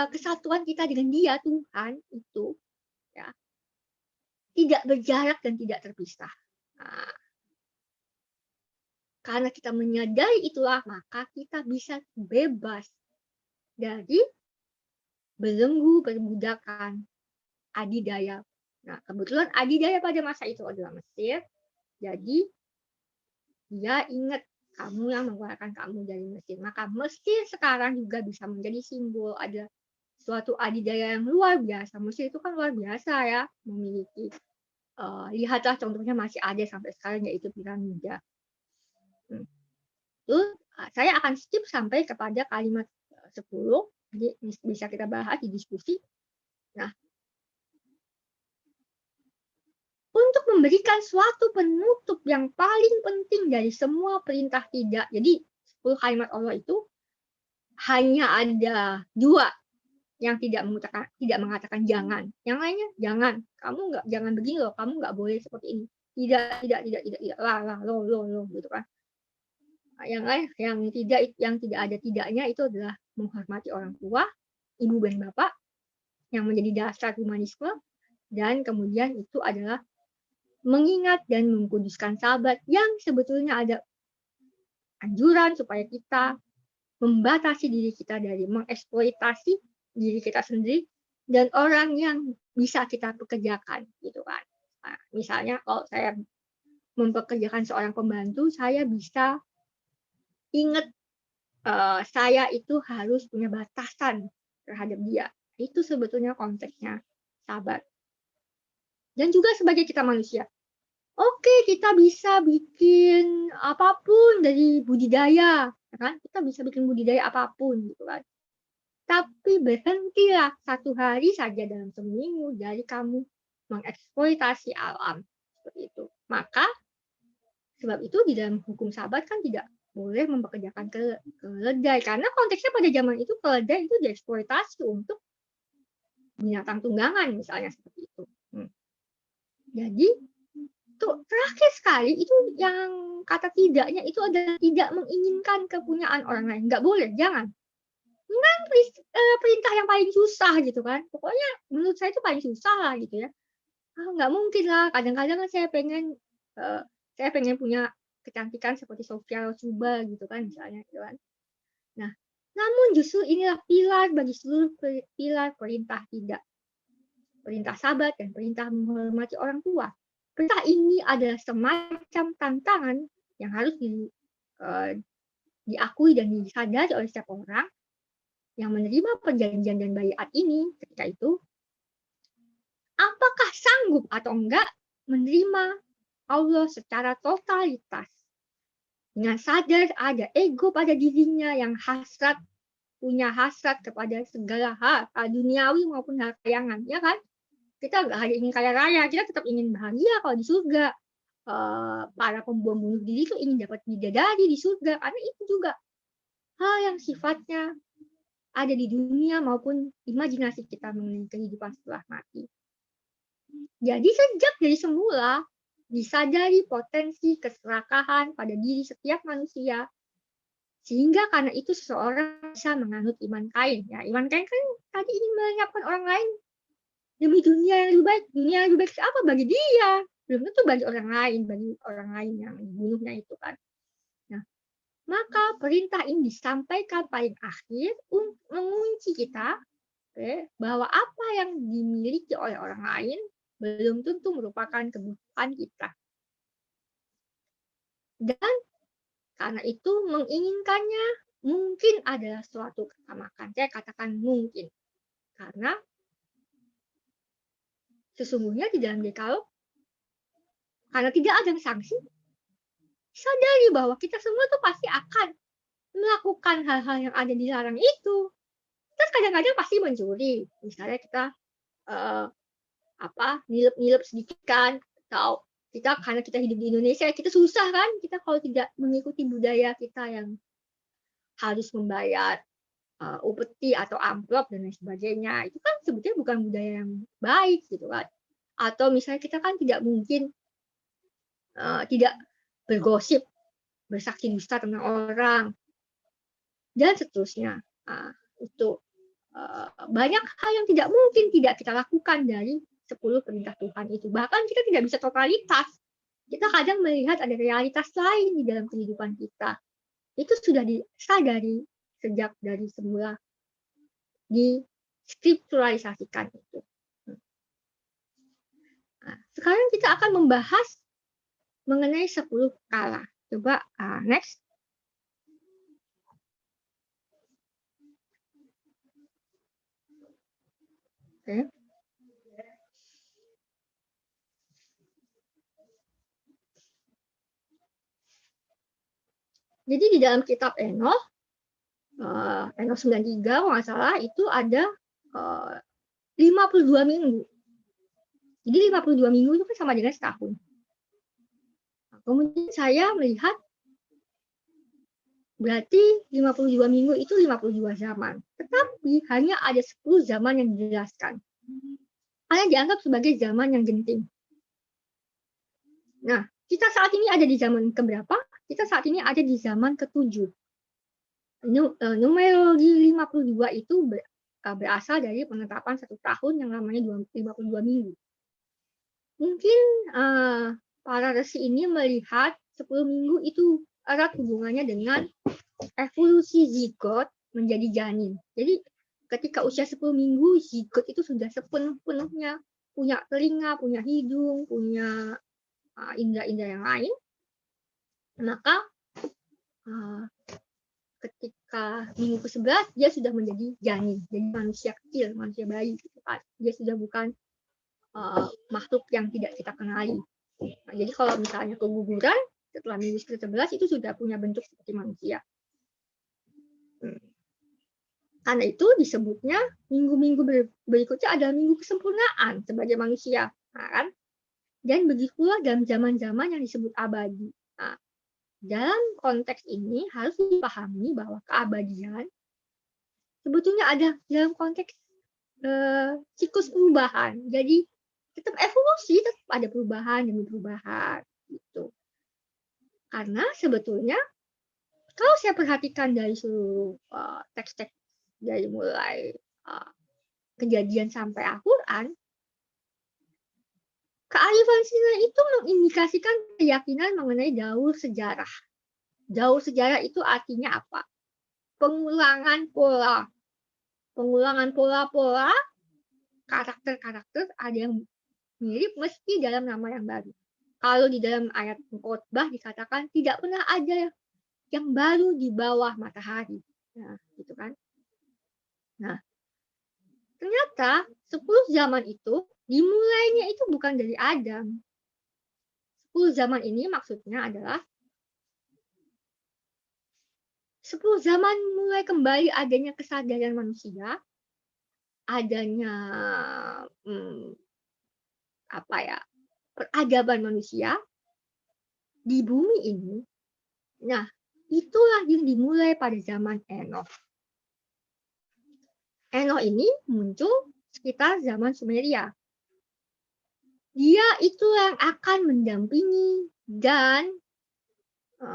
kesatuan kita dengan dia Tuhan itu ya tidak berjarak dan tidak terpisah. Nah, karena kita menyadari itulah maka kita bisa bebas dari belenggu perbudakan adidaya. Nah, kebetulan adidaya pada masa itu adalah Mesir. Jadi dia ingat kamu yang mengeluarkan kamu dari Mesir. Maka Mesir sekarang juga bisa menjadi simbol ada suatu adidaya yang luar biasa. Mesir itu kan luar biasa ya, memiliki lihatlah contohnya masih ada sampai sekarang yaitu piramida. Saya akan skip sampai kepada kalimat 10, jadi bisa kita bahas di diskusi. Nah, untuk untuk memberikan suatu penutup yang paling penting dari semua perintah tidak. Jadi 10 kalimat Allah itu hanya ada 2 yang tidak mengatakan jangan. Yang lainnya jangan. Kamu jangan begini loh, kamu nggak boleh seperti ini. Tidak, lah, lo, gitu kan. Yang lain yang tidak ada tidaknya itu adalah menghormati orang tua, ibu dan bapak yang menjadi dasar humanisme, dan kemudian itu adalah mengingat dan mengkuduskan sahabat yang sebetulnya ada anjuran supaya kita membatasi diri kita dari mengeksploitasi diri kita sendiri dan orang yang bisa kita pekerjakan gitu kan. Nah, misalnya kalau saya mempekerjakan seorang pembantu, saya bisa ingat saya itu harus punya batasan terhadap dia. Itu sebetulnya konteksnya sahabat. Dan juga sebagai kita manusia. Oke, kita bisa bikin apapun dari budidaya, kan? Kita bisa bikin budidaya apapun, gitu kan. Tapi berhentilah 1 hari saja dalam seminggu dari kamu mengeksploitasi alam seperti itu. Maka sebab itu di dalam hukum sahabat kan tidak boleh mempekerjakan keledai karena konteksnya pada zaman itu keledai itu dieksploitasi untuk binatang tunggangan misalnya seperti itu. Jadi terakhir sekali itu yang kata tidaknya itu adalah tidak menginginkan kepunyaan orang lain. Nggak boleh, jangan. Ini kan perintah yang paling susah gitu kan. Pokoknya menurut saya itu paling susah lah gitu ya. Nggak mungkin lah. Kadang-kadang kan saya pengen punya kecantikan seperti Sophia Latjuba gitu kan misalnya gitu kan. Nah, namun justru inilah pilar bagi seluruh pilar perintah tidak. Perintah sahabat dan perintah menghormati orang tua. Perintah ini adalah semacam tantangan yang harus diakui dan disadari oleh setiap orang yang menerima perjanjian dan baiat ini ketika itu. Apakah sanggup atau enggak menerima Allah secara totalitas dengan sadar ada ego pada dirinya yang punya hasrat kepada segala hal duniawi maupun hal kayangan, ya kan? Kita nggak hanya ingin kaya raya, kita tetap ingin bahagia kalau di surga. Para pembunuh diri itu ingin dapat bidadari di surga, karena itu juga hal yang sifatnya ada di dunia maupun imajinasi kita mengenai kehidupan setelah mati. Jadi sejak dari semula disadari potensi keserakahan pada diri setiap manusia, sehingga karena itu seseorang bisa menganut iman kain. Ya, iman kain kan tadi ingin melenyapkan orang lain demi dunia yang lebih baik. Dunia yang lebih baik apa bagi dia? Belum tentu bagi orang lain yang dibunuhnya itu kan. Nah, maka perintah ini disampaikan paling akhir untuk mengunci kita bahwa apa yang dimiliki oleh orang lain belum tentu merupakan kebutuhan kita. Dan karena itu menginginkannya mungkin adalah suatu ketamakan. Saya katakan mungkin. Karena sesungguhnya di dalam dekalog, karena tidak ada sanksi, sadari bahwa kita semua tuh pasti akan melakukan hal-hal yang ada dilarang itu. Kita kadang-kadang pasti mencuri. Misalnya kita nilep-nilep sedikit kan, atau kita karena kita hidup di Indonesia kita susah kan, kita kalau tidak mengikuti budaya kita yang harus membayar upeti atau amplop dan lain sebagainya, itu kan sebetulnya bukan budaya yang baik gitu kan. Atau misalnya kita kan tidak mungkin tidak bergosip, bersaksi dusta tentang orang dan seterusnya. Itu banyak hal yang tidak mungkin tidak kita lakukan dari 10 perintah Tuhan itu. Bahkan kita tidak bisa totalitas. Kita kadang melihat ada realitas lain di dalam kehidupan kita. Itu sudah disadari sejak dari semula diskripturalisasikan itu. Nah, sekarang kita akan membahas mengenai 10 kala. Coba next. Oke. Jadi di dalam kitab Enoch 93 kalau nggak salah itu ada 52 minggu. Jadi 52 minggu itu kan sama dengan setahun. Nah, kemudian saya melihat berarti 52 minggu itu 52 zaman. Tetapi hanya ada 10 zaman yang dijelaskan. Hanya dianggap sebagai zaman yang genting. Nah, kita saat ini ada di zaman keberapa? Kita saat ini ada di zaman ke-7. Numerologi 52 itu berasal dari penetapan 1 tahun yang namanya 52 minggu. Mungkin para resi ini melihat 10 minggu itu erat hubungannya dengan evolusi zigot menjadi janin. Jadi ketika usia 10 minggu, zigot itu sudah sepenuh-penuhnya punya telinga, punya hidung, punya indera-indera yang lain. Maka ketika minggu ke-11 dia sudah menjadi janin, jadi manusia kecil, manusia bayi. Dia sudah bukan makhluk yang tidak kita kenali. Nah, jadi kalau misalnya keguguran setelah minggu ke-11 itu sudah punya bentuk seperti manusia. Karena itu disebutnya minggu-minggu berikutnya adalah minggu kesempurnaan sebagai manusia. Nah, kan? Dan begitu pula dalam zaman-zaman yang disebut abadi. Nah, dalam konteks ini harus dipahami bahwa keabadian sebetulnya ada dalam konteks siklus perubahan. Jadi tetap evolusi, tetap ada perubahan demi perubahan gitu. Karena sebetulnya kalau saya perhatikan dari seluruh teks-teks dari mulai kejadian sampai Al-Quran, kearifan Sinai itu mengindikasikan keyakinan mengenai daur sejarah. Daur sejarah itu artinya apa? Pengulangan pola. Pengulangan pola-pola, karakter-karakter ada yang mirip meski dalam nama yang baru. Kalau di dalam ayat khotbah dikatakan tidak pernah ada yang baru di bawah matahari. Nah, gitu kan. Nah, ternyata 10 zaman itu dimulainya itu bukan dari Adam. 10 zaman ini maksudnya adalah 10 zaman mulai kembali adanya kesadaran manusia, adanya peradaban manusia di bumi ini. Nah, itulah yang dimulai pada zaman Enoch. Enoch ini muncul sekitar zaman Sumeria. Dia itu yang akan mendampingi dan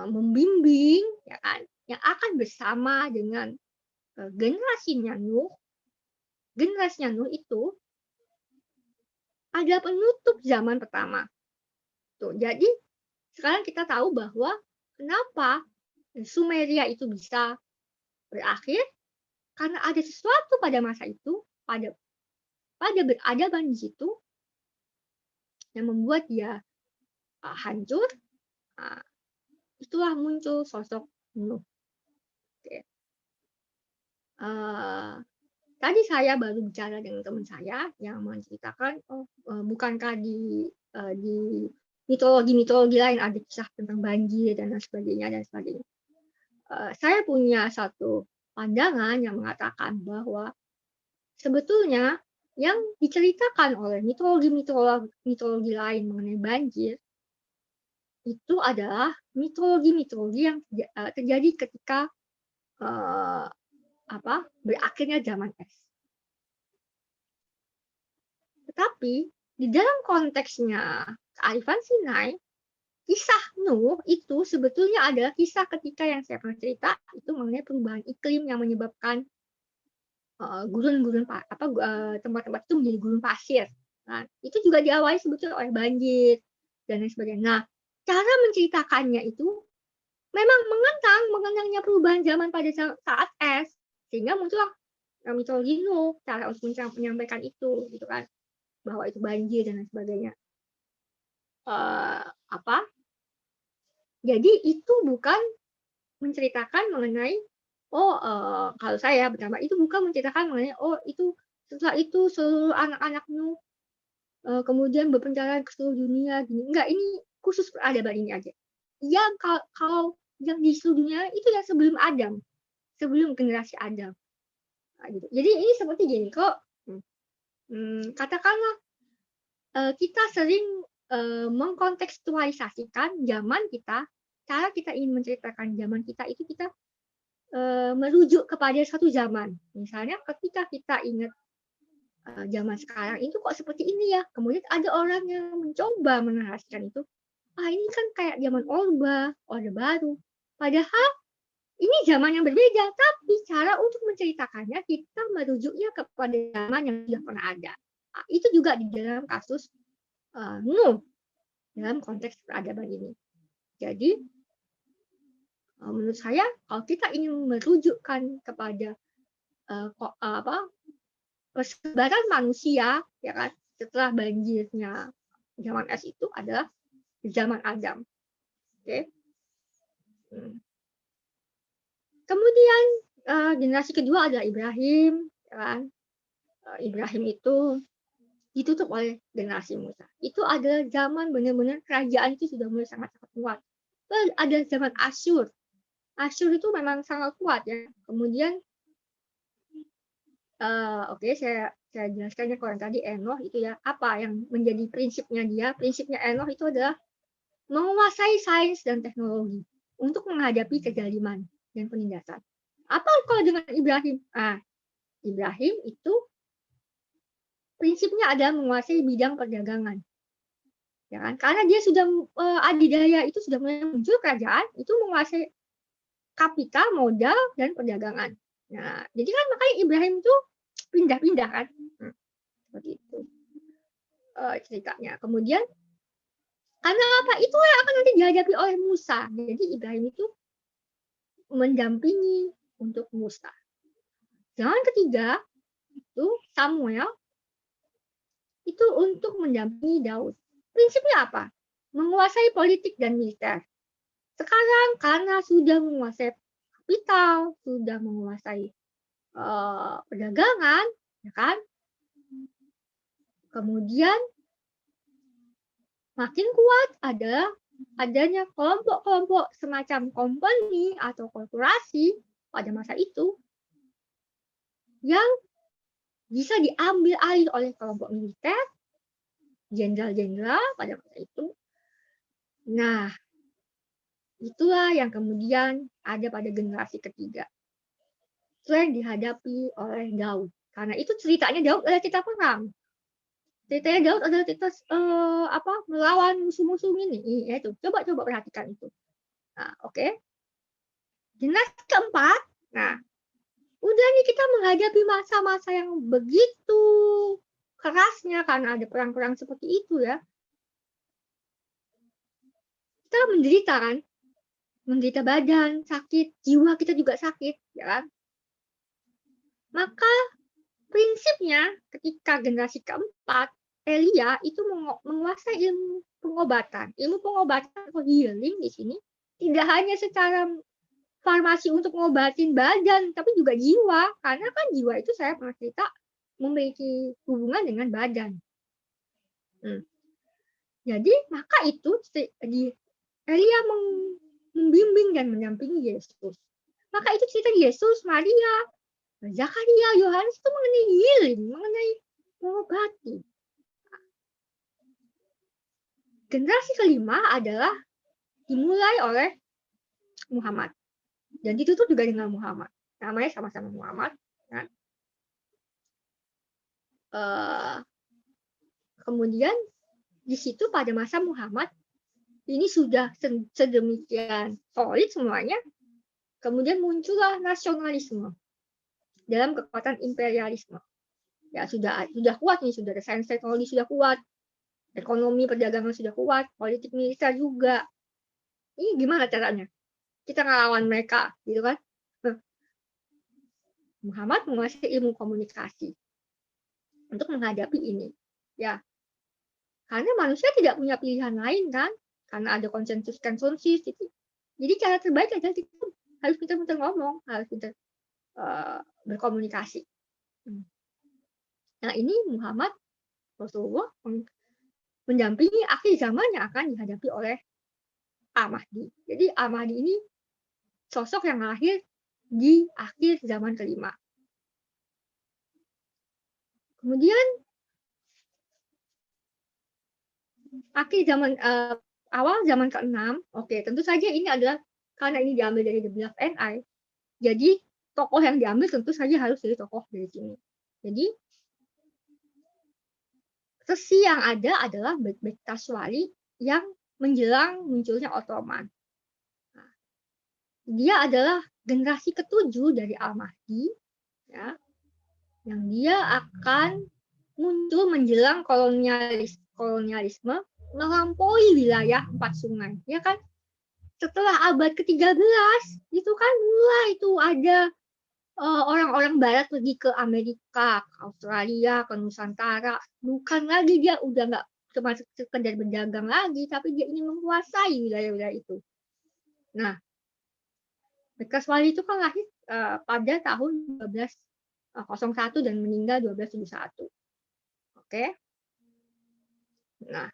membimbing, ya kan, yang akan bersama dengan generasinya Nuh. Generasinya Nuh itu ada penutup zaman pertama. Tuh, jadi sekarang kita tahu bahwa kenapa Sumeria itu bisa berakhir, karena ada sesuatu pada masa itu, pada peradaban di situ yang membuat dia hancur. Itulah muncul sosok Nuh. Oke. Tadi saya baru bicara dengan teman saya yang menceritakan, bukankah di mitologi lain ada kisah tentang banjir dan sebagainya dan sebagainya. Saya punya satu pandangan yang mengatakan bahwa sebetulnya yang diceritakan oleh mitologi lain mengenai banjir itu adalah mitologi yang terjadi ketika berakhirnya zaman es. Tetapi di dalam konteksnya kearifan Sinai, kisah Nuh itu sebetulnya adalah kisah ketika yang saya pernah cerita itu mengenai perubahan iklim yang menyebabkan tempat-tempat itu menjadi gurun pasir. Nah, itu juga diawali sebetulnya oleh banjir dan lain sebagainya. Nah, cara menceritakannya itu memang mengenangnya perubahan zaman pada saat es, sehingga muncullah mitologi Nuh, cara untuk menyampaikan itu, gitu kan, bahwa itu banjir dan lain sebagainya. Jadi itu bukan menceritakan mengenai kalau saya pertama itu bukan menceritakan mengenai itu setelah itu seluruh anak-anak Nuh kemudian berpencaran ke seluruh dunia gini. Enggak, ini khusus peradaban ini aja. Yang kalau yang di seluruh dunia itu yang sebelum Adam, sebelum generasi Adam. Nah, gitu. Jadi ini seperti gini kok. Katakanlah kita sering mengkontekstualisasikan zaman kita, cara kita ingin menceritakan zaman kita itu kita merujuk kepada suatu zaman. Misalnya ketika kita ingat zaman sekarang itu kok seperti ini ya, kemudian ada orang yang mencoba menarasikan itu, ini kan kayak zaman Orde Baru. Padahal ini zaman yang berbeda, tapi cara untuk menceritakannya kita merujuknya kepada zaman yang sudah pernah ada. Itu juga di dalam kasus Nuh dalam konteks peradaban ini. Jadi menurut saya kalau kita ingin merujukkan kepada persebaran manusia, ya kan, setelah banjirnya zaman es itu adalah zaman Adam. Oke. Kemudian generasi kedua adalah Ibrahim, ya kan. Ibrahim itu ditutup oleh generasi Musa. Itu adalah zaman benar-benar kerajaan itu sudah mulai sangat-sangat kuat. Lalu ada zaman Asyur. Asyur itu memang sangat kuat ya. Kemudian saya jelaskannya kalau tadi Enoh itu ya, apa yang menjadi prinsipnya dia? Prinsipnya Enoh itu adalah menguasai sains dan teknologi untuk menghadapi kezaliman dan penindasan. Apa kalau dengan Ibrahim? Ibrahim itu prinsipnya adalah menguasai bidang perdagangan. Ya kan? Karena dia sudah adidaya itu sudah mulai muncul kerajaan, itu menguasai kapital, modal, dan perdagangan. Nah, jadi kan makanya Ibrahim itu pindah-pindah kan. Seperti itu ceritanya. Kemudian karena apa? Itulah akan nanti dihadapi oleh Musa. Jadi Ibrahim itu mendampingi untuk Musa. Zaman ketiga itu Samuel itu untuk mendampingi Daud. Prinsipnya apa? Menguasai politik dan militer. Sekarang karena sudah menguasai kapital, sudah menguasai perdagangan, ya kan? Kemudian makin kuat adalah adanya kelompok-kelompok semacam company atau korporasi pada masa itu yang bisa diambil alih oleh kelompok militer, jenderal-jenderal pada masa itu. Nah, itulah yang kemudian ada pada generasi ketiga. Itu yang dihadapi oleh Daud. Karena itu ceritanya Daud adalah cerita perang. Ceritanya Daud adalah cerita melawan musuh-musuh ini. Itu coba perhatikan itu. Nah, oke. Generasi keempat. Nah, udah nih kita menghadapi masa-masa yang begitu kerasnya karena ada perang-perang seperti itu ya. Kita menderita kan? Menderita badan, sakit, jiwa kita juga sakit, ya kan? Maka prinsipnya ketika generasi keempat, Elia itu menguasai ilmu pengobatan. Ilmu pengobatan atau healing di sini tidak hanya secara farmasi untuk ngobatin badan, tapi juga jiwa. Karena kan jiwa itu saya pernah cerita memiliki hubungan dengan badan. Jadi maka itu Elia membimbing dan mendampingi Yesus. Maka itu cerita Yesus, Maria, Zakaria, Yohanes itu mengenai healing, mengenai mengobati. Generasi kelima adalah dimulai oleh Muhammad. Dan ditutup juga dengan Muhammad. Namanya sama-sama Muhammad. Kan? Kemudian di situ pada masa Muhammad ini sudah sedemikian solid semuanya. Kemudian muncullah nasionalisme dalam kekuatan imperialisme. Ya sudah kuat nih, sudah ada sains teknologi sudah kuat, ekonomi perdagangan sudah kuat, politik militer juga. Ini gimana caranya? Kita ngelawan mereka, gitu kan? Muhammad menguasai ilmu komunikasi untuk menghadapi ini. Ya, karena manusia tidak punya pilihan lain kan? Karena ada konsensus. Jadi cara terbaik adalah kita harus pintar-pintar ngomong, harus pintar berkomunikasi. Nah ini Muhammad Rasulullah mendampingi akhir zaman yang akan dihadapi oleh Al-Mahdi. Jadi Al-Mahdi ini sosok yang lahir di akhir zaman kelima. Kemudian akhir zaman awal zaman ke-6, oke, tentu saja ini adalah karena ini diambil dari The Beloved and I. Jadi tokoh yang diambil tentu saja harus dari tokoh dari sini. Jadi sesi yang ada adalah bait-bait Kaswali yang menjelang munculnya Ottoman. Nah, dia adalah generasi ke-7 dari Al-Mahdi, ya, yang dia akan muncul menjelang kolonialisme melampaui wilayah 4 sungai, ya kan? Setelah abad ke-13 itu kan mulai itu ada orang-orang Barat pergi ke Amerika, ke Australia, ke Nusantara. Bukan lagi dia udah nggak cuma sekedar berdagang lagi, tapi dia ingin menguasai wilayah-wilayah itu. Nah, Kaswali itu kan lahir pada tahun 1201 dan meninggal 1271. Oke. Nah,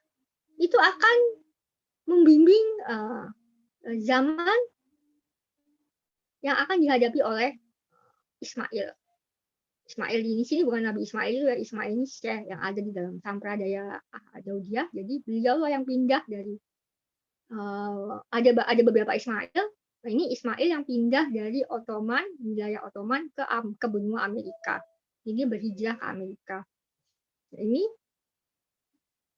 itu akan membimbing zaman yang akan dihadapi oleh Ismail. Ismail di sini bukan Nabi Ismail itu ya, Ismail ini Syekh yang ada di dalam Sampradaya Daudiyah. Jadi beliau yang pindah dari ada beberapa Ismail. Nah, ini Ismail yang pindah dari Ottoman, wilayah Ottoman ke benua Amerika. Ini berhijrah ke Amerika. Nah, ini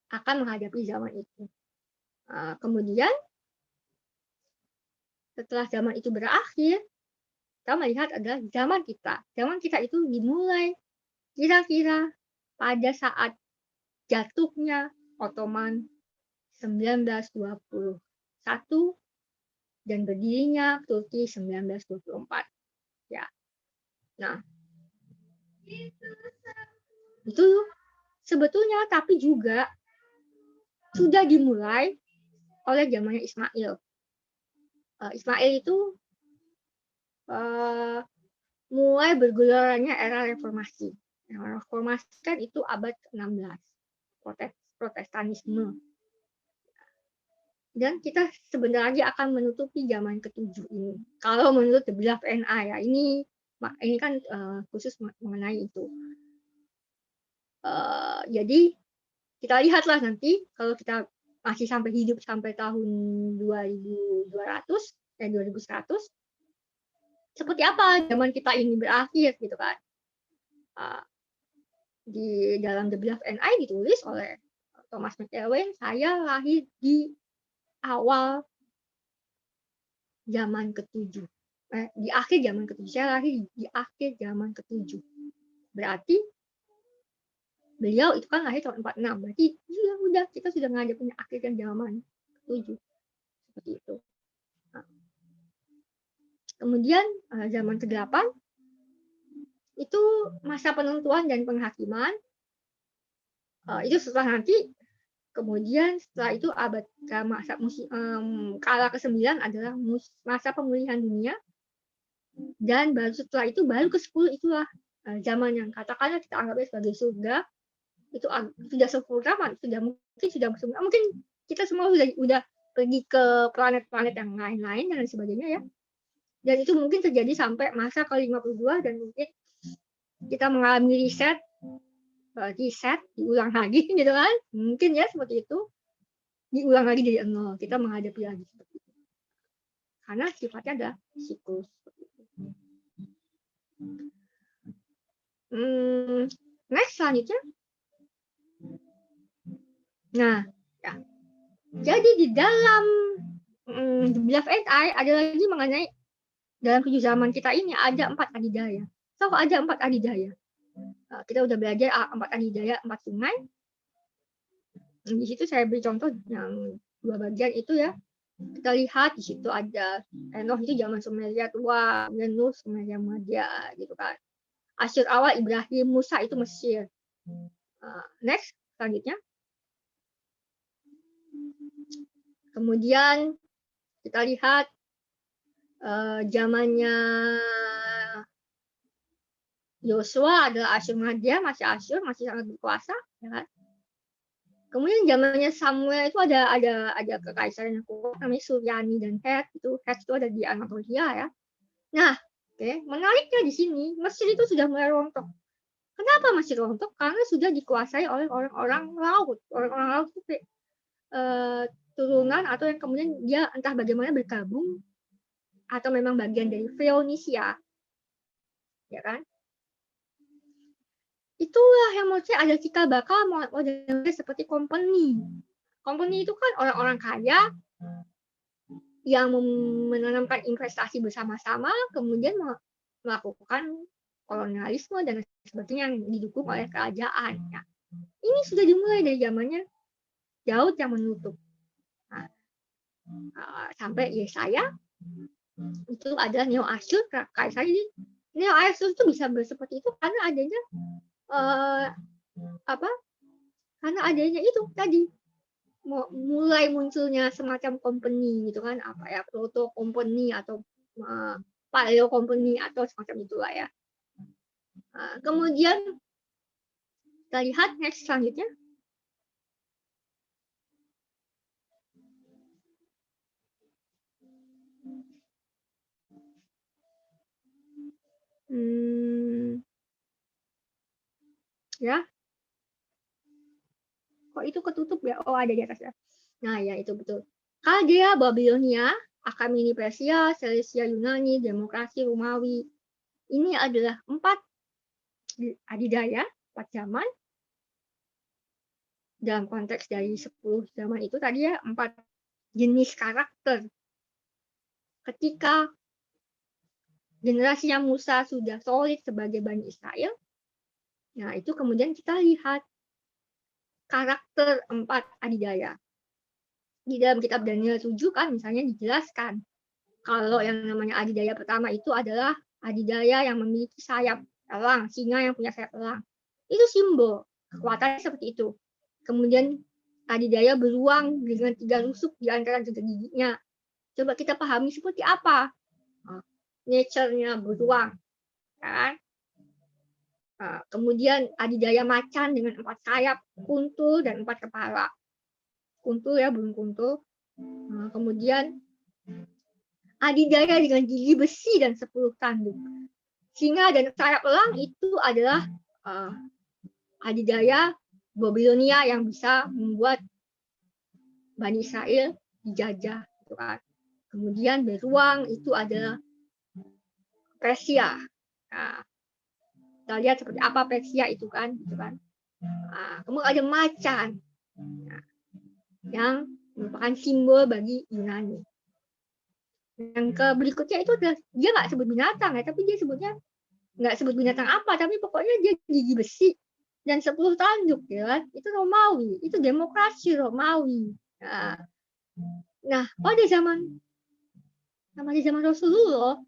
akan menghadapi zaman itu. Kemudian setelah zaman itu berakhir, kita melihat adalah zaman kita. Zaman kita itu dimulai kira-kira pada saat jatuhnya Ottoman 1921 dan berdirinya Turki 1924. Ya. Nah, itu sebetulnya tapi juga sudah dimulai oleh zamannya Ismail. Ismail itu mulai bergulirannya era reformasi. Nah, reformasi kan itu abad ke-16, Protestanisme. Dan kita sebentar lagi akan menutupi zaman ke-7 ini. Kalau menurut The Beloved and I, ya, ini kan khusus mengenai itu. Jadi kita lihatlah nanti kalau kita masih sampai hidup sampai tahun 2200 dan 2100, seperti apa zaman kita ini berakhir gitu kan. Di dalam The Beloved and I ditulis oleh Thomas McEwen, saya lahir di awal zaman ke-7. Di akhir zaman ke-7. Saya lahir di akhir zaman ke-7. Berarti beliau itu kan lahir tahun 46. Berarti ya udah kita sudah menghadapi akhir zaman ke-7. Seperti itu. Nah, kemudian zaman ke-8 itu masa penentuan dan penghakiman. Itu setelah nanti. Kemudian setelah itu kala ke-9 adalah masa pemulihan dunia. Dan baru setelah itu baru ke-10 itulah zaman yang katakanlah kita anggapnya sebagai surga. Itu sudah sempurna, mungkin kita semua sudah pergi ke planet-planet yang lain-lain dan sebagainya ya. Dan itu mungkin terjadi sampai masa ke-52 dan mungkin kita mengalami riset, diulang lagi gitu kan. Mungkin ya seperti itu. Diulang lagi dari nol, kita menghadapi lagi seperti itu. Karena sifatnya adalah siklus. Next selanjutnya. Nah, ya. Jadi di dalam The Beloved and I ada lagi mengenai dalam 7 zaman kita ini ada 4 adidaya. So ada 4 adidaya. Kita udah belajar 4 adidaya, 4 sungai. Di situ saya beri contoh yang 2 bagian itu ya. Kita lihat di situ ada Enoch itu zaman Sumeria tua, Nuh Sumeria Muda gitu kan. Asyur awal Ibrahim, Musa itu Mesir. Next selanjutnya. Kemudian kita lihat zamannya Yosua adalah Asyur Madya, masih Asyur, masih sangat berkuasa, ya kan? Kemudian zamannya Samuel itu ada kekaisaran yang kuat namanya Suryani dan Het itu ada di Anatolia ya. Nah, menariknya di sini Mesir itu sudah mulai rontok. Kenapa masih rontok? Karena sudah dikuasai oleh orang-orang laut. Orang-orang laut itu turunan atau yang kemudian dia entah bagaimana bergabung atau memang bagian dari Phoenicia, ya kan? Itulah yang menurut saya ada cikal bakal model seperti company. Company itu kan orang-orang kaya yang menanamkan investasi bersama-sama, kemudian melakukan kolonialisme dan sebagainya yang didukung oleh kerajaan. Ya. Ini sudah dimulai dari zamannya Daud yang menutup. Nah, sampai Yesaya itu ada Neo Asyur, kaisar ini Neo Asyur itu bisa seperti itu karena adanya karena adanya itu tadi mulai munculnya semacam company gitu kan, apa ya, proto company atau paleo company atau semacam itulah ya. Kemudian kita lihat next selanjutnya. Ya, kok itu ketutup ya? Oh, ada di atas ya. Nah, ya itu betul. Kaldea, Babilonia, Achaemeni Persia, Seleucia Yunani, Demokrasi Romawi. Ini adalah 4 adidaya, 4 zaman. Dalam konteks dari 10 zaman itu tadi ya, 4 jenis karakter. Ketika generasinya Musa sudah solid sebagai Bani Israel, nah itu kemudian kita lihat karakter 4 adidaya. Di dalam kitab Daniel 7 kan misalnya dijelaskan kalau yang namanya adidaya pertama itu adalah adidaya yang memiliki sayap elang, singa yang punya sayap elang. Itu simbol kekuatannya seperti itu. Kemudian adidaya beruang dengan 3 rusuk di antara giginya. Coba kita pahami seperti apa nature-nya beruang. Kan? Kemudian adidaya macan dengan 4 sayap, kuntul dan 4 kepala. Kuntul ya, burung kuntul. Kemudian adidaya dengan gigi besi dan 10 tanduk. Singa dan sayap elang itu adalah adidaya Babilonia yang bisa membuat Bani Israel dijajah. Kemudian beruang itu adalah Persia. Nah, kita lihat seperti apa Persia itu kan. Kemudian ada macan yang merupakan simbol bagi Yunani. Yang berikutnya itu dia nggak sebut binatang ya, tapi dia sebutnya nggak sebut binatang apa, tapi pokoknya dia gigi besi dan 10 tanduk ya kan. Itu Romawi, itu demokrasi Romawi. Nah, pada zaman Rasulullah,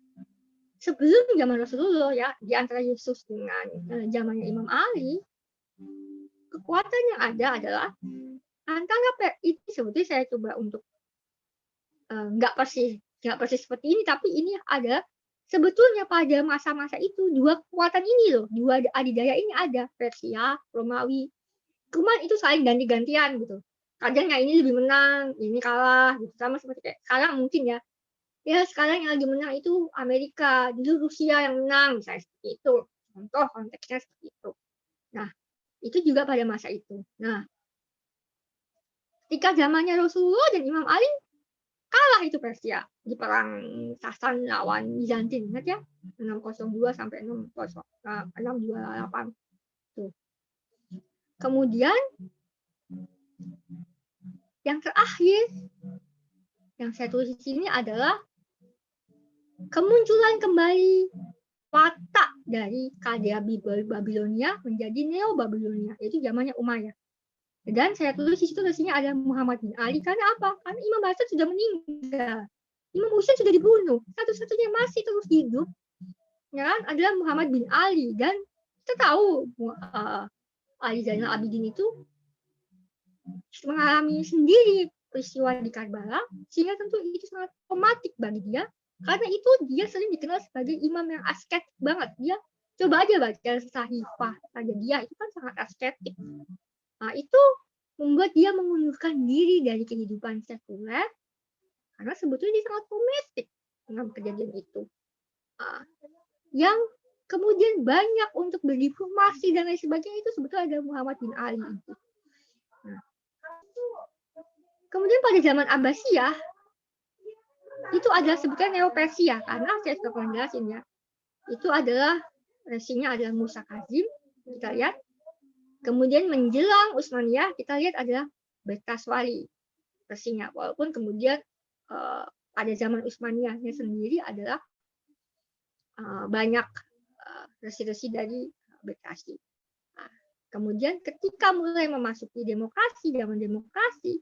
sebelum zaman Rasulullah ya, di antara Yesus dengan zamannya Imam Ali, kekuatan yang ada adalah antara itu sebetulnya saya coba untuk nggak persis seperti ini, tapi ini ada sebetulnya pada masa-masa itu 2 kekuatan ini loh, 2 adidaya ini ada, Persia, Romawi. Cuman itu saling ganti-gantian gitu. Kadang yang ini lebih menang, ini kalah gitu. Sama seperti kayak sekarang mungkin ya. Ya sekarang yang lagi menang itu Amerika, dulu Rusia yang menang, misalnya seperti itu. Contoh konteksnya seperti itu. Nah, itu juga pada masa itu. Nah, ketika zamannya Rasulullah dan Imam Ali, kalah itu Persia di perang Sasan lawan Bizantin, ingat ya? 602 sampai 628. Tuh. Kemudian yang terakhir yang saya tulis di sini adalah kemunculan kembali watak dari Kaldea Babilonia menjadi Neo Babilonia, yaitu zamannya Umayyah. Dan saya tulis di situ tulisnya ada Muhammad bin Ali. Karena apa? Karena Imam Hasan sudah meninggal. Imam Husain sudah dibunuh. Satu-satunya masih terus hidup ya kan, adalah Muhammad bin Ali. Dan kita tahu Ali Zainal Abidin itu mengalami sendiri peristiwa di Karbala, sehingga tentu itu sangat traumatik bagi dia. Karena itu dia sering dikenal sebagai imam yang asketik banget. Dia coba aja baca Sahifah saja, dia itu kan sangat asketik. Nah, itu membuat dia mengundurkan diri dari kehidupan sekuler karena sebetulnya dia sangat domestik dengan kejadian itu. Yang kemudian banyak untuk berdiplomasi dan lain sebagainya itu sebetulnya ada Muhammad bin Ali itu. Nah, Kemudian pada zaman Abbasiyah itu adalah sebutnya Neo-Persia, karena saya sudah pernah jelasin ya. Itu adalah rezimnya adalah Musa Kazim, kita lihat. Kemudian menjelang Utsmaniyah kita lihat adalah Bektaswali rezimnya. Walaupun kemudian pada zaman Utsmaniyahnya sendiri adalah banyak resi-resi dari Bektasi. Nah, kemudian ketika mulai memasuki demokrasi, zaman demokrasi,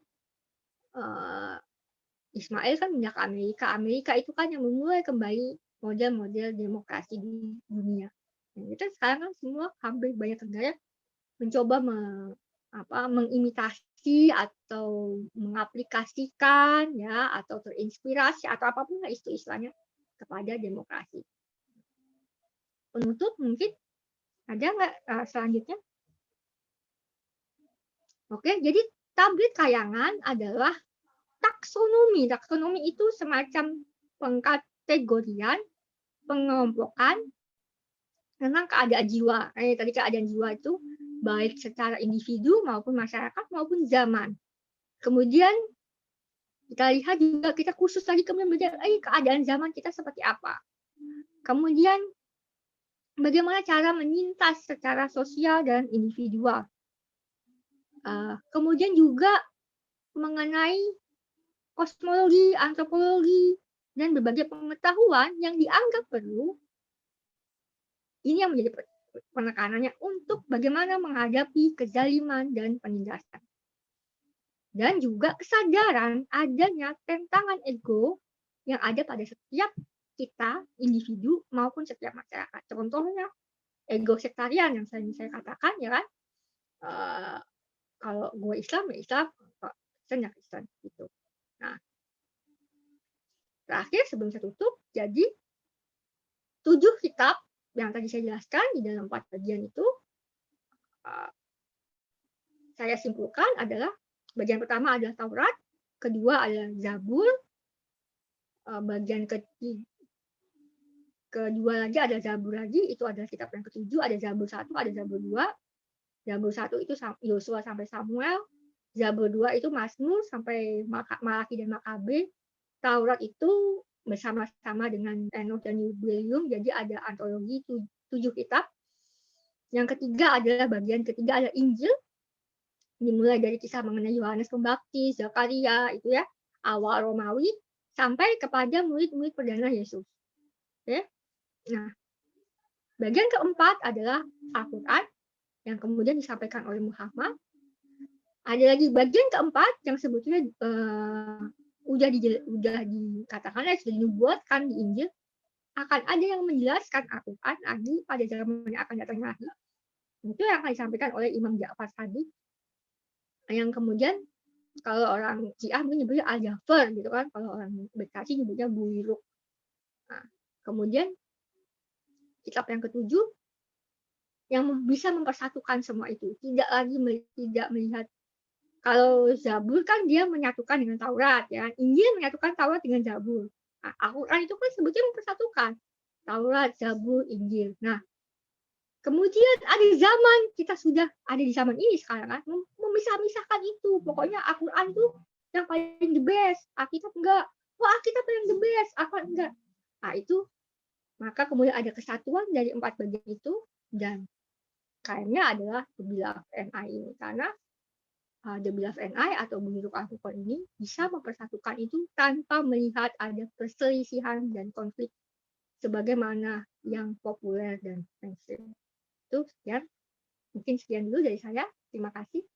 Ismail kan pindah ke Amerika. Amerika itu kan yang memulai kembali model-model demokrasi di dunia. Nah, kita sekarang kan semua hampir banyak negara mencoba mengimitasi atau mengaplikasikan ya atau terinspirasi atau apapun lah itu istilahnya kepada demokrasi. Penutup mungkin ada nggak selanjutnya? Oke, jadi tablet kayangan adalah taksonomi. Taksonomi itu semacam pengkategorian, pengelompokan tentang keadaan jiwa. Tadi keadaan jiwa itu baik secara individu maupun masyarakat maupun zaman. Kemudian kita lihat juga kita khusus lagi kemudian keadaan zaman kita seperti apa. Kemudian bagaimana cara menyintas secara sosial dan individual. Kemudian juga mengenai kosmologi, antropologi, dan berbagai pengetahuan yang dianggap perlu. Ini yang menjadi penekanannya untuk bagaimana menghadapi kezaliman dan penindasan. Dan juga kesadaran adanya tentangan ego yang ada pada setiap kita, individu, maupun setiap masyarakat. Contohnya, ego sektarian yang saya katakan, ya kan? Kalau gue Islam, ya Islam. Kalau Kristen, ya Kristen. Gitu. Nah, terakhir sebelum saya tutup, jadi 7 kitab yang tadi saya jelaskan di dalam 4 bagian itu, saya simpulkan adalah bagian pertama adalah Taurat, kedua adalah Zabur, bagian kedua lagi ada Zabur lagi, itu adalah kitab yang ke-7, ada Zabur 1, ada Zabur 2. Zabur 1 itu Yosua sampai Samuel, Zabur 2 itu Mazmur sampai Malaki dan Makabe, Taurat itu bersama-sama dengan Enoch dan Jubileum, jadi ada antologi 7 kitab. Yang ketiga adalah bagian ketiga adalah Injil, dimulai dari kisah mengenai Yohanes Pembaptis, Zakaria, itu ya, awal Romawi, sampai kepada murid-murid perdana Yesus. Oke? Nah, bagian keempat adalah Al-Quran, yang kemudian disampaikan oleh Muhammad. Ada lagi bagian keempat yang sebetulnya udah dikatakan sudah dinubuatkan di Injil, akan ada yang menjelaskan Al-Quran lagi pada zaman yang akan datang lagi. Itu yang akan disampaikan oleh Imam Ja'far Shadiq. Yang kemudian kalau orang Syiah mungkin nyebutnya Al-Jafar gitu kan, kalau orang Bekasi nyebutnya Buiruk. Nah, kemudian kitab yang ke-7 yang bisa mempersatukan semua itu, tidak melihat kalau Zabur kan dia menyatukan dengan Taurat, ya. Injil menyatukan Taurat dengan Zabur. Nah, Al-Quran itu kan sebetulnya mempersatukan Taurat, Zabur, Injil. Nah, kemudian ada zaman kita sudah ada di zaman ini sekarang kan memisah-misahkan itu. Pokoknya Al-Quran itu yang paling the best, Alkitab enggak. Wah, Alkitab yang the best, Al-Quran enggak. Nah, itu maka kemudian ada kesatuan dari 4 bagian itu dan kayaknya adalah The Beloved NI ini, karena The Beloved NI atau Buiruk Al-Quran ini bisa mempersatukan itu tanpa melihat ada perselisihan dan konflik sebagaimana yang populer dan mainstream. Itu sekian. Mungkin sekian dulu dari saya. Terima kasih.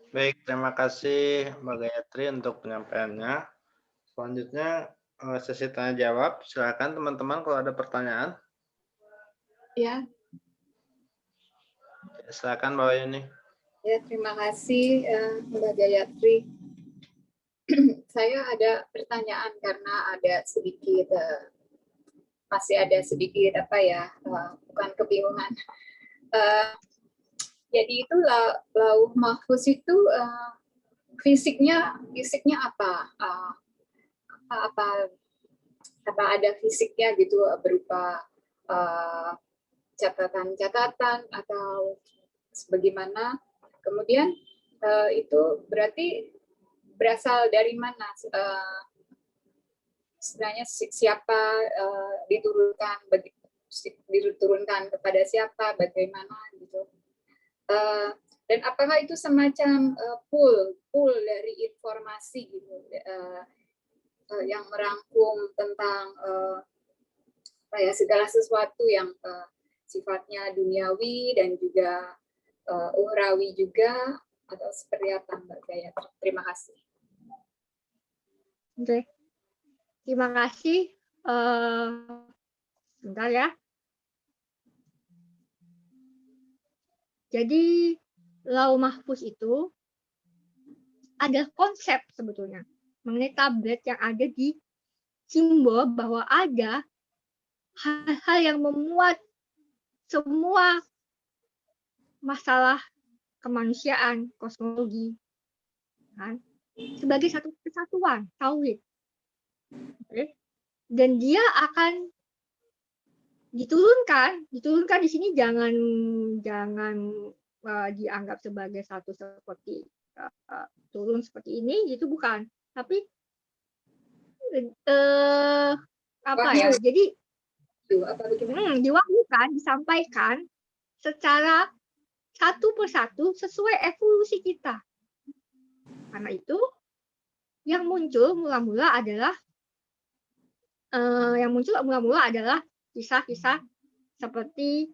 Baik, terima kasih Mbak Gayatri untuk penyampaiannya. Selanjutnya sesi tanya jawab. Silakan teman-teman kalau ada pertanyaan. Ya. Silakan Mbak Yuni. Ya, terima kasih Mbak Gayatri. Saya ada pertanyaan karena ada sedikit masih ada sedikit bukan kebingungan. Jadi itu Lauh Mahfuz itu fisiknya apa? Apa ada fisiknya gitu berupa catatan-catatan atau sebagaimana. Kemudian itu berarti berasal dari mana? Sebenarnya siapa diturunkan kepada siapa, bagaimana gitu. Dan apakah itu semacam pool dari informasi gitu, yang merangkum tentang segala sesuatu yang sifatnya duniawi dan juga ukhrawi juga, atau seperti apa Mbak Gaya? Terima kasih. Oke, terima kasih. Sebentar ya. Jadi Lauh Mahfuz itu ada konsep sebetulnya mengenai tablet yang ada di simbol bahwa ada hal-hal yang memuat semua masalah kemanusiaan, kosmologi, kan? Sebagai satu kesatuan, tauhid. Okay? Dan dia akan diturunkan di sini jangan dianggap sebagai satu seperti turun seperti ini, gitu bukan. Tapi apa ya? Jadi diwahyukan, disampaikan secara satu persatu sesuai evolusi kita. Karena itu yang muncul mula-mula adalah kisah-kisah seperti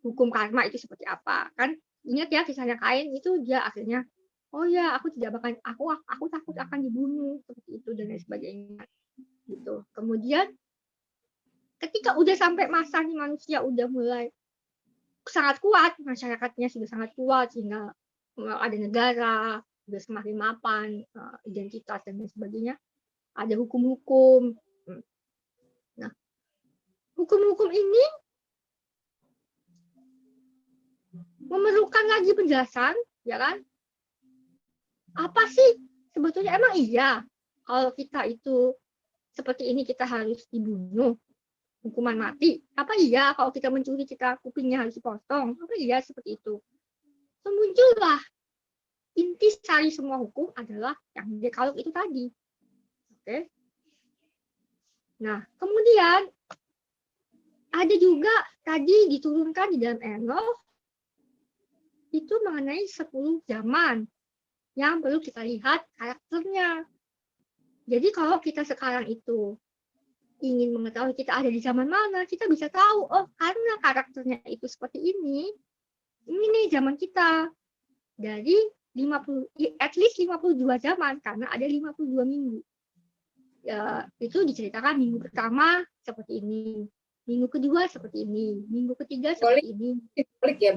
hukum karma itu seperti apa, kan? Ingat ya kisahnya Kain itu, dia akhirnya oh ya aku takut akan dibunuh seperti itu dan lain sebagainya gitu. Kemudian ketika udah sampai masanya manusia udah mulai sangat kuat, masyarakatnya sudah sangat kuat sehingga ada negara, sudah semakin mapan, identitas dan lain sebagainya, ada hukum-hukum. Nah, hukum-hukum ini memerlukan lagi penjelasan, ya kan? Apa sih sebetulnya, emang iya kalau kita itu seperti ini kita harus dibunuh, hukuman mati? Apa iya kalau kita mencuri kita kupingnya harus dipotong? Apa iya seperti itu? Muncullah inti sari semua hukum adalah yang dekalog itu tadi. Oke. Nah, kemudian ada juga tadi diturunkan di dalam Enoch itu mengenai 10 zaman yang perlu kita lihat karakternya. Jadi kalau kita sekarang itu ingin mengetahui kita ada di zaman mana, kita bisa tahu, oh karena karakternya itu seperti ini nih zaman kita. Dari at least 52 zaman, karena ada 52 minggu. Ya, itu diceritakan minggu pertama seperti ini, minggu kedua seperti ini, minggu ketiga seperti ini. Simbolik ya,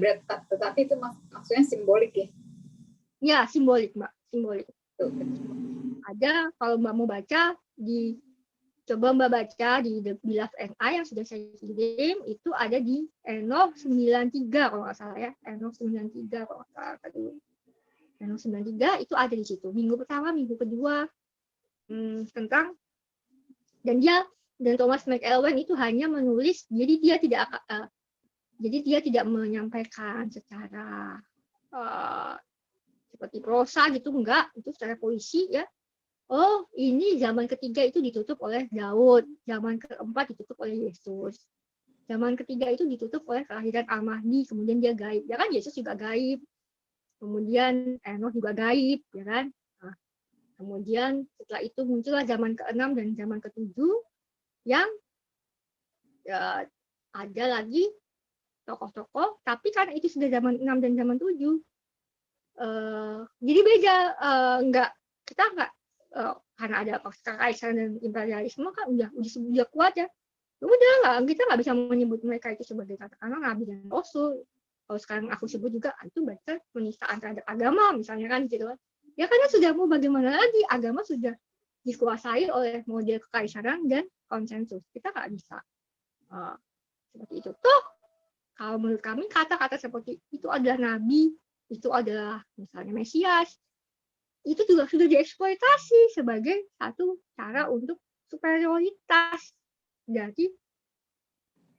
tetapi itu maksudnya simbolik ya? Ya, simbolik Mbak, simbolik. Ada, kalau Mbak mau baca, coba Mbak baca di The Beloved NI yang sudah saya kirim, itu ada di Enoch 93 kalau nggak salah ya, Enoch 93 kalau nggak salah dulu. Enoch 93 itu ada di situ. Minggu pertama, minggu kedua, tentang, dan Thomas McElwain itu hanya menulis, jadi dia tidak menyampaikan secara seperti prosa gitu, enggak, itu secara puisi ya. Oh, ini zaman ketiga itu ditutup oleh Daud, zaman keempat ditutup oleh Yesus, zaman ketiga itu ditutup oleh kelahiran Al-Mahdi, kemudian dia gaib, ya kan? Yesus juga gaib, kemudian Enoch juga gaib, ya kan? Nah, kemudian setelah itu muncullah zaman ke-6 dan zaman ke-7 yang ya, ada lagi tokoh-tokoh, tapi karena itu sudah zaman 6 dan zaman 7, jadi beda, kita enggak karena ada kekaisaran dan imperialisme kan udah kuat ya. Udah kita nggak bisa menyebut mereka itu sebagai katakanlah nabi dan rasul. Kalau sekarang aku sebut juga itu berarti penistaan terhadap agama misalnya kan gitu. Ya karena sudah mau bagaimana lagi, agama sudah dikuasai oleh model kekaisaran dan konsensus. Kita nggak bisa seperti itu. Toh kalau menurut kami kata-kata seperti itu adalah nabi, itu adalah misalnya Mesias, itu juga sudah dieksploitasi sebagai satu cara untuk superioritas. Jadi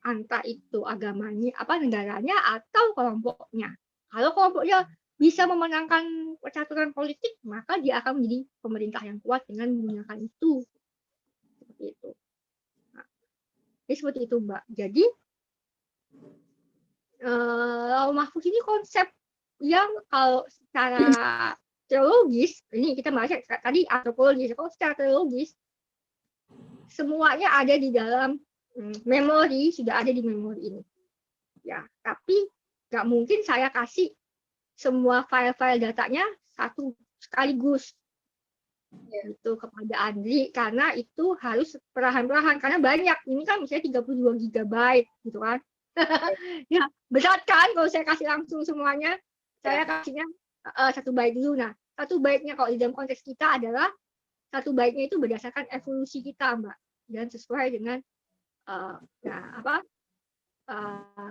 entah itu agamanya, negaranya atau kelompoknya. Kalau kelompoknya bisa memenangkan percaturan politik, maka dia akan menjadi pemerintah yang kuat dengan menggunakan itu. Seperti itu. Nah, jadi seperti itu, Mbak. Jadi Lauh Mahfuz ini konsep yang kalau secara teologis, ini kita bahas tadi antropologis, kalau secara teologis semuanya ada di dalam memori, sudah ada di memori ini. Ya, tapi nggak mungkin saya kasih semua file-file datanya satu sekaligus itu kepada Andri, karena itu harus perlahan-perlahan, karena banyak. Ini kan misalnya 32 GB gitu kan. Ya, berat kan kalau saya kasih langsung semuanya. Saya kasihnya 1 byte dulu. Nah, 1 byte-nya kalau di dalam konteks kita adalah 1 byte-nya itu berdasarkan evolusi kita, Mbak, dan sesuai dengan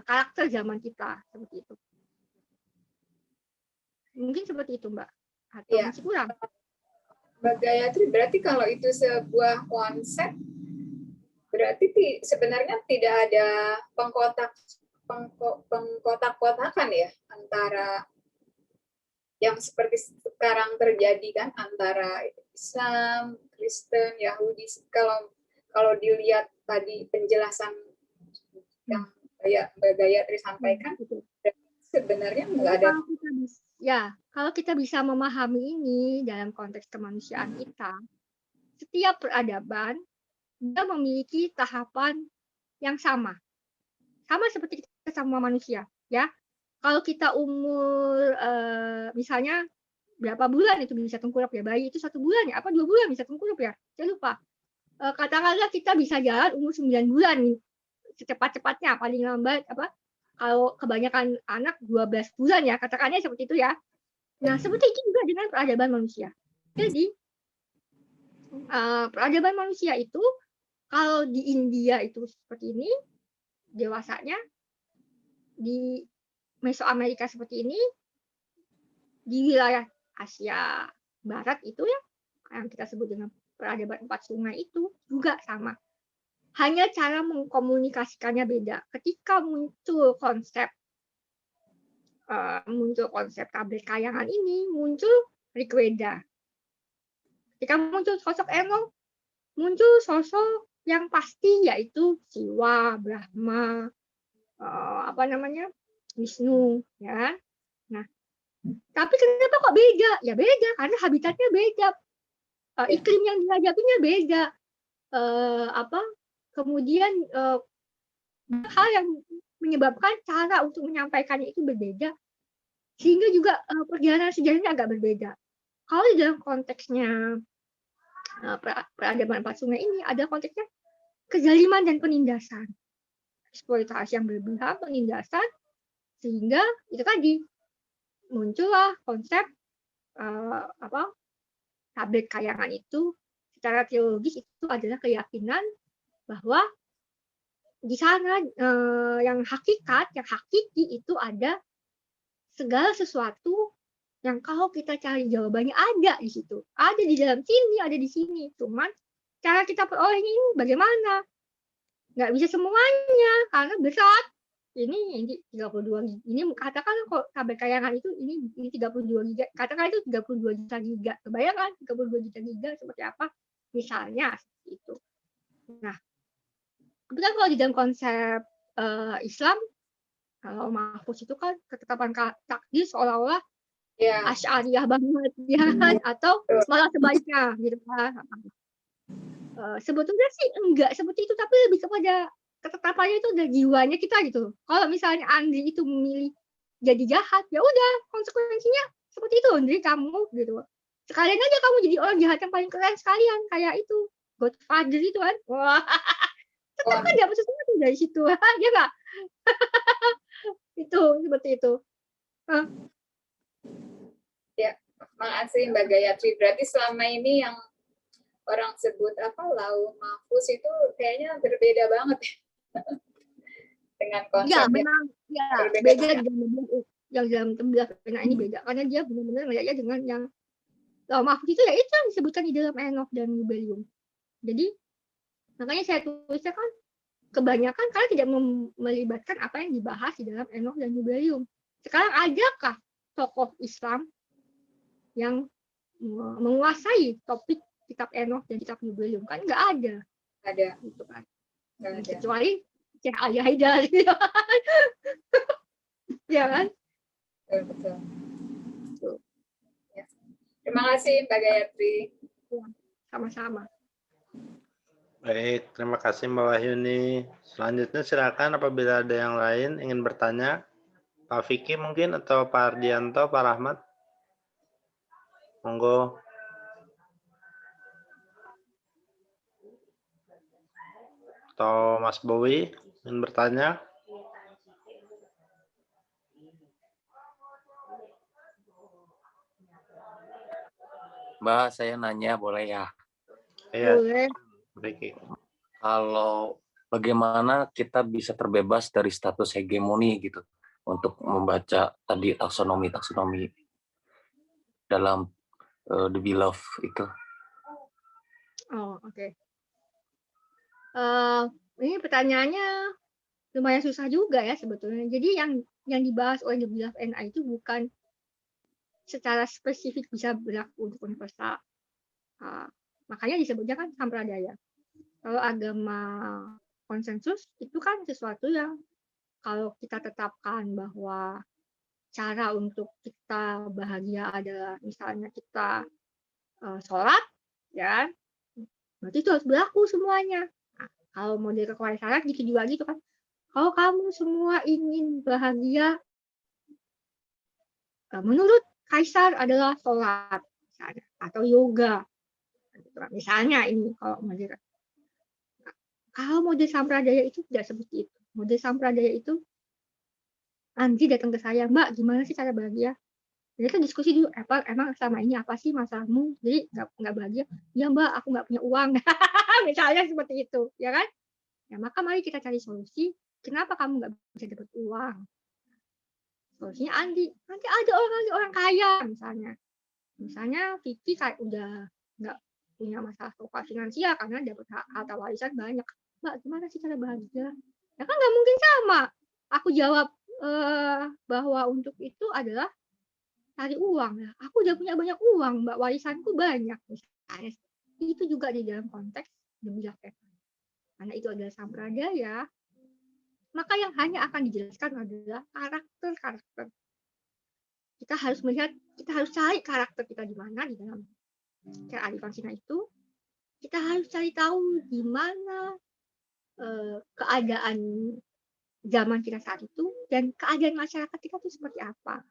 karakter zaman kita, seperti itu. Mungkin seperti itu, Mbak. Atau masih kurang? Mbak Gayatri, berarti kalau itu sebuah konsep, berarti sebenarnya tidak ada pengkotak-kotakan ya antara yang seperti sekarang terjadi kan, antara Islam, Kristen, Yahudi. Kalau dilihat tadi penjelasan yang kayak Mbak Gayatri sampaikan, sebenarnya nggak ada. Kalau kita bisa memahami ini dalam konteks kemanusiaan kita, setiap peradaban dia memiliki tahapan yang sama seperti kita sama manusia, ya. Kalau kita umur misalnya berapa bulan itu bisa tengkurap ya, bayi itu 1 bulan ya, 2 bulan bisa tengkurap ya, saya lupa. Katakanlah kita bisa jalan umur 9 bulan secepat-cepatnya, paling lambat kalau kebanyakan anak 12 bulan ya, katakannya seperti itu ya. Nah, seperti itu juga dengan peradaban manusia. Jadi peradaban manusia itu kalau di India itu seperti ini dewasanya, di Mesoamerika seperti ini, di wilayah Asia Barat itu ya yang kita sebut dengan peradaban 4 sungai itu juga sama. Hanya cara mengkomunikasikannya beda. Ketika muncul konsep tablet kayangan ini, muncul Rigveda. Ketika muncul sosok Eno, muncul sosok yang pasti yaitu Siwa, Brahma, Wisnu, ya. Nah, tapi kenapa kok beda? Ya beda karena habitatnya beda, iklim yang dihadapinya beda, kemudian hal yang menyebabkan cara untuk menyampaikannya itu berbeda, sehingga juga perjalanan sejarahnya agak berbeda. Kalau di dalam konteksnya peradaban 4 sungai ini ada konteksnya kezaliman dan penindasan, eksploitasi yang berlebihan, penindasan, sehingga itu tadi muncullah konsep tablet kayangan itu. Secara teologis itu adalah keyakinan bahwa di sana yang hakiki itu ada segala sesuatu yang kalau kita cari jawabannya ada di situ, ada di dalam sini, ada di sini. Cuman cara kita perolehnya ini bagaimana? Nggak bisa semuanya karena berat. Ini 32 GB. Ini katakan kok tablet kayangan itu ini 32 GB. Katakan itu 32 juta giga. Kebayangkan 32 juta giga seperti apa? Misalnya seperti itu. Nah, kemudian kalau di dalam konsep Islam, kalau Mahfuz itu kan ketetapan takdir seolah-olah Asy'ariyah banget ya kan, atau malah sebaliknya gitu kan. Sebetulnya sih enggak seperti itu, tapi lebih kepada ketetapannya itu dari jiwanya kita gitu. Kalau misalnya Andri itu memilih jadi jahat, ya udah konsekuensinya seperti itu Andri, kamu gitu. Sekalian aja kamu jadi orang jahat yang paling keren sekalian, kayak itu Godfather itu kan. Wah, tetap kan dapat sesuatu dari situ, ya nggak? Itu seperti itu. Ya, makasih Mbak Gayatri. Berarti selama ini yang orang sebut Lauh Mahfuz itu kayaknya berbeda banget dengan konsep. Ya, memang ya beda yang dalam tembel pena ini beda karena dia benar-benar melihatnya dengan yang Lauh Mahfuz itu ya itu yang disebutkan di dalam Enoch dan Nibelium. Jadi makanya saya tulisnya kan kebanyakan kalian tidak melibatkan apa yang dibahas di dalam Enoch dan Jubileum. Sekarang adakah tokoh Islam yang menguasai topik kitab Enoch dan kitab Jubileum? Kan nggak ada. Ada. Gitu kan. Nggak ada. Kecuali Syekh Ali Haidar. Ya kan? Betul. Ya. Terima kasih Mbak Gayatri. Sama-sama. Baik, terima kasih Mbak Wahyuni. Selanjutnya silakan apabila ada yang lain ingin bertanya. Pak Vicky mungkin atau Pak Ardianto, Pak Rahmat. Monggo. Atau Mas Bowi ingin bertanya. Mbak, saya nanya boleh ya? Iya, Boleh. Vicky. Kalau bagaimana kita bisa terbebas dari status hegemoni gitu untuk membaca tadi taksonomi dalam The Beloved itu. Oh, oke. Ini pertanyaannya lumayan susah juga ya sebetulnya. Jadi yang dibahas oleh The Beloved NI itu bukan secara spesifik bisa berlaku untuk universal. Makanya disebutnya kan sampradaya. Kalau agama konsensus itu kan sesuatu yang kalau kita tetapkan bahwa cara untuk kita bahagia adalah misalnya kita sholat, ya, berarti itu harus berlaku semuanya. Nah, kalau model kekaisaran gitu juga gitu kan. Kalau kamu semua ingin bahagia, menurut kaisar adalah sholat misalnya, atau yoga. Misalnya ini kalau model. Kalau model sampradaya itu tidak seperti itu. Model sampradaya itu Andi datang ke saya, Mbak, gimana sih cara bahagia? Jadi kan diskusi dulu, emang selama ini apa sih masalahmu? Jadi nggak bahagia? Ya Mbak, aku nggak punya uang. Misalnya seperti itu, ya kan? Ya maka mari kita cari solusi. Kenapa kamu nggak bisa dapat uang? Solusinya Andi. Nanti ada orang kaya misalnya. Misalnya Vicky kayak udah nggak punya masalah finansial karena dapat harta warisan banyak. Mbak, gimana sih cara bahagia? Ya kan nggak mungkin sama. Aku jawab bahwa untuk itu adalah cari uang. Ya. Aku udah punya banyak uang, Mbak, warisanku banyak. Misalnya. Itu juga di dalam konteks Beloved. Karena itu adalah sampradaya, maka yang hanya akan dijelaskan adalah karakter. Kita harus melihat, kita harus cari karakter kita di mana di dalam kearifan Cina itu. Kita harus cari tahu di mana keadaan zaman kita saat itu dan keadaan masyarakat kita itu seperti apa.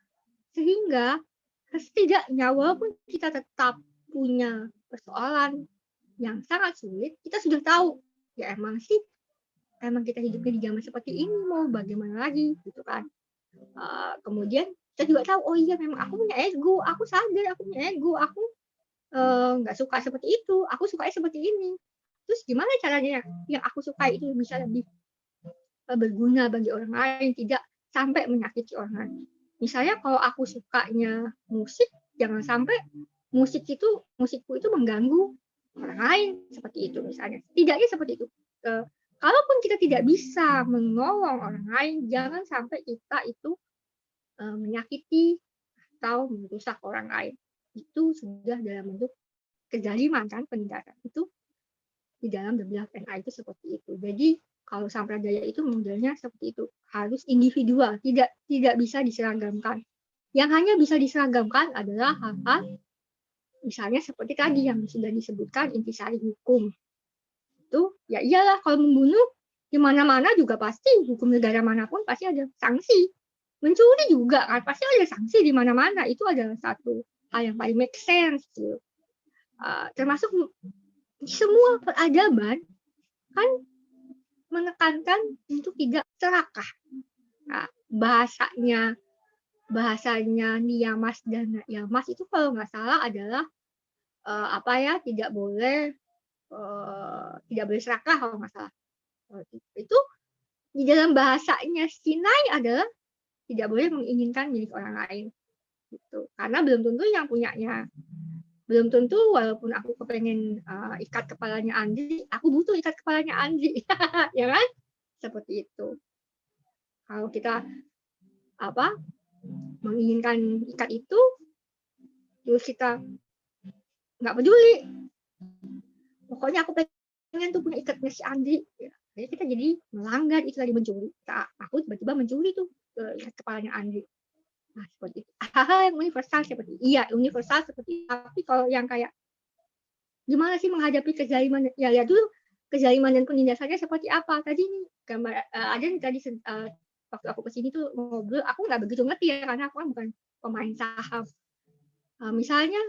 Sehingga setidaknya walaupun kita tetap punya persoalan yang sangat sulit, kita sudah tahu ya emang kita hidupnya di zaman seperti ini, mau bagaimana lagi gitu kan. Kemudian kita juga tahu, oh iya memang aku punya ego, aku sadar aku punya ego, aku nggak suka seperti itu, aku sukanya seperti ini. Terus gimana caranya yang aku suka itu bisa lebih berguna bagi orang lain, tidak sampai menyakiti orang lain. Misalnya kalau aku sukanya musik, jangan sampai musikku itu mengganggu orang lain, seperti itu misalnya. Tidaknya seperti itu. Kalaupun kita tidak bisa menolong orang lain, jangan sampai kita itu menyakiti atau merusak orang lain. Itu sudah dalam bentuk kezaliman kan, penindasan. Itu di dalam The Beloved NI itu seperti itu. Jadi kalau sampradaya itu modelnya seperti itu, harus individual, tidak bisa diseragamkan. Yang hanya bisa diseragamkan adalah hal-hal misalnya seperti tadi yang sudah disebutkan intisari hukum. Itu ya iyalah, kalau membunuh di mana-mana juga pasti hukum negara manapun pasti ada sanksi. Mencuri juga kan pasti ada sanksi di mana-mana. Itu adalah satu hal yang paling make sense. Gitu. Termasuk semua peradaban kan menekankan untuk tidak serakah. Nah, bahasanya niyamas dan yamas itu kalau nggak salah adalah tidak boleh serakah kalau nggak salah. Itu di dalam bahasanya Sinai adalah tidak boleh menginginkan milik orang lain. Gitu. Karena belum tentu yang punyanya. Belum tentu walaupun aku kepengen ikat kepalanya Andi, aku butuh ikat kepalanya Andi. Ya kan? seperti itu. Kalau kita menginginkan ikat itu, terus kita nggak peduli, pokoknya aku pengen tuh punya ikatnya si Andri, jadi kita jadi melanggar itu tadi, mencuri. Aku tiba-tiba mencuri tuh ikat kepalanya Andri. Nah, seperti itu. Hal-hal yang universal seperti universal seperti itu. Tapi kalau yang kayak gimana sih menghadapi kezaliman, ya lihat dulu kezaliman dan penindasannya seperti apa. Tadi nih gambar ada nih tadi waktu aku kesini tuh ngobrol, aku nggak begitu ngerti ya karena aku kan bukan pemain saham. Misalnya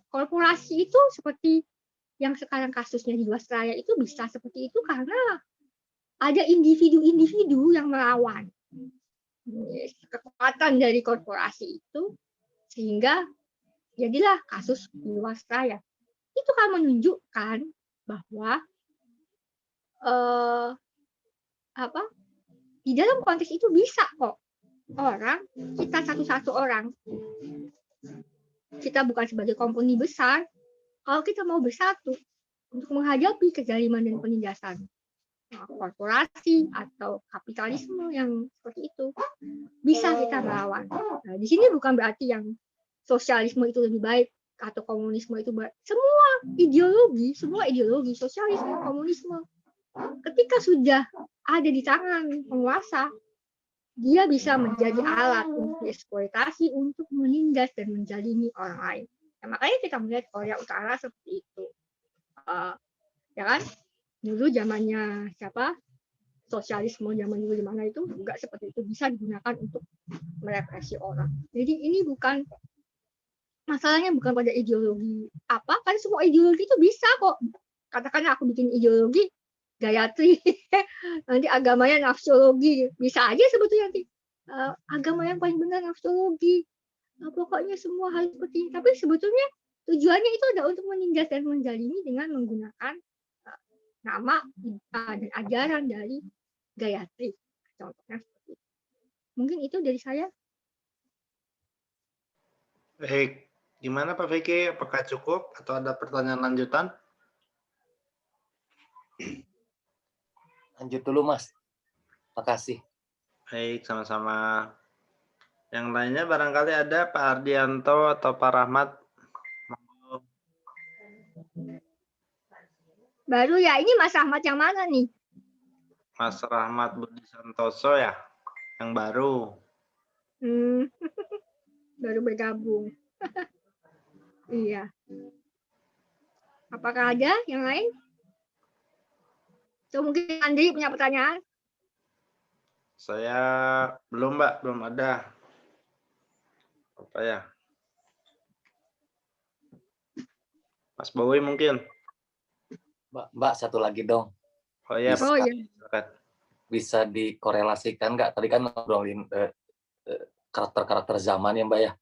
korporasi itu seperti yang sekarang kasusnya di Jiwasraya itu bisa seperti itu karena ada individu-individu yang melawan kekuatan dari korporasi itu, sehingga jadilah kasus Jiwasraya. Itu kan menunjukkan bahwa di dalam konteks itu bisa kok orang, kita satu-satu orang, kita bukan sebagai company besar, kalau kita mau bersatu untuk menghadapi kezaliman dan penindasan korporasi atau kapitalisme yang seperti itu, bisa kita melawan. Nah, di sini bukan berarti yang sosialisme itu lebih baik atau komunisme itu baik. Semua ideologi sosialisme, komunisme, ketika sudah ada di tangan penguasa, dia bisa menjadi alat untuk dieksploitasi untuk menindas dan menzalimi orang lain. Nah, makanya kita melihat Korea Utara seperti itu, ya kan? Dulu zamannya siapa? Sosialisme zaman dulu di mana itu juga seperti itu, bisa digunakan untuk merepresi orang. Jadi ini masalahnya bukan pada ideologi apa, kan semua ideologi itu bisa kok. Katakanlah aku bikin ideologi Gayatri, nanti agamanya nafsologi, bisa aja sebetulnya nanti agama yang paling benar nafsologi. Pokoknya semua hal seperti ini. Tapi sebetulnya tujuannya itu adalah untuk menindas dan menzalimi dengan menggunakan nama dan ajaran dari Gayatri. Contohnya seperti itu. Mungkin itu dari saya. Baik, gimana Pak Vicky? Apakah cukup atau ada pertanyaan lanjutan? Lanjut dulu, Mas. Makasih. Baik, sama-sama. Yang lainnya barangkali ada Pak Ardianto atau Pak Rahmat. Baru ya, ini Mas Ahmad yang mana nih? Mas Rahmat Budi Santoso ya, yang baru. Baru bergabung. Iya. Apakah ada yang lain? So, mungkin Andri punya pertanyaan? Saya belum, Mbak, belum ada. Apa ya? Mas Bowie mungkin. Mbak, satu lagi dong. Oh ya, Bisa dikorelasikan nggak? Tadi kan ngobrolin karakter-karakter zaman ya, Mbak ya,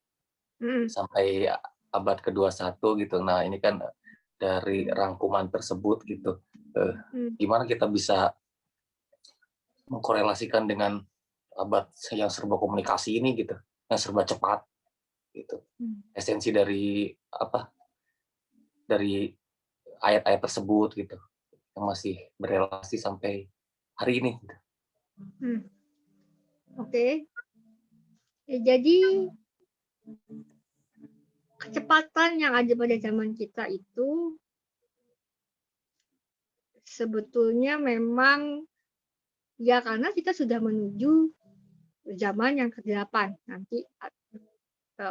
sampai abad ke-21 gitu. Nah, ini kan dari rangkuman tersebut gitu, gimana kita bisa mengkorelasikan dengan abad yang serba komunikasi ini gitu, yang serba cepat gitu. Esensi dari dari ayat-ayat tersebut gitu, yang masih berelasi sampai hari ini. Gitu. Oke. Jadi kecepatan yang ada pada zaman kita itu sebetulnya memang ya karena kita sudah menuju zaman yang ke-8 nanti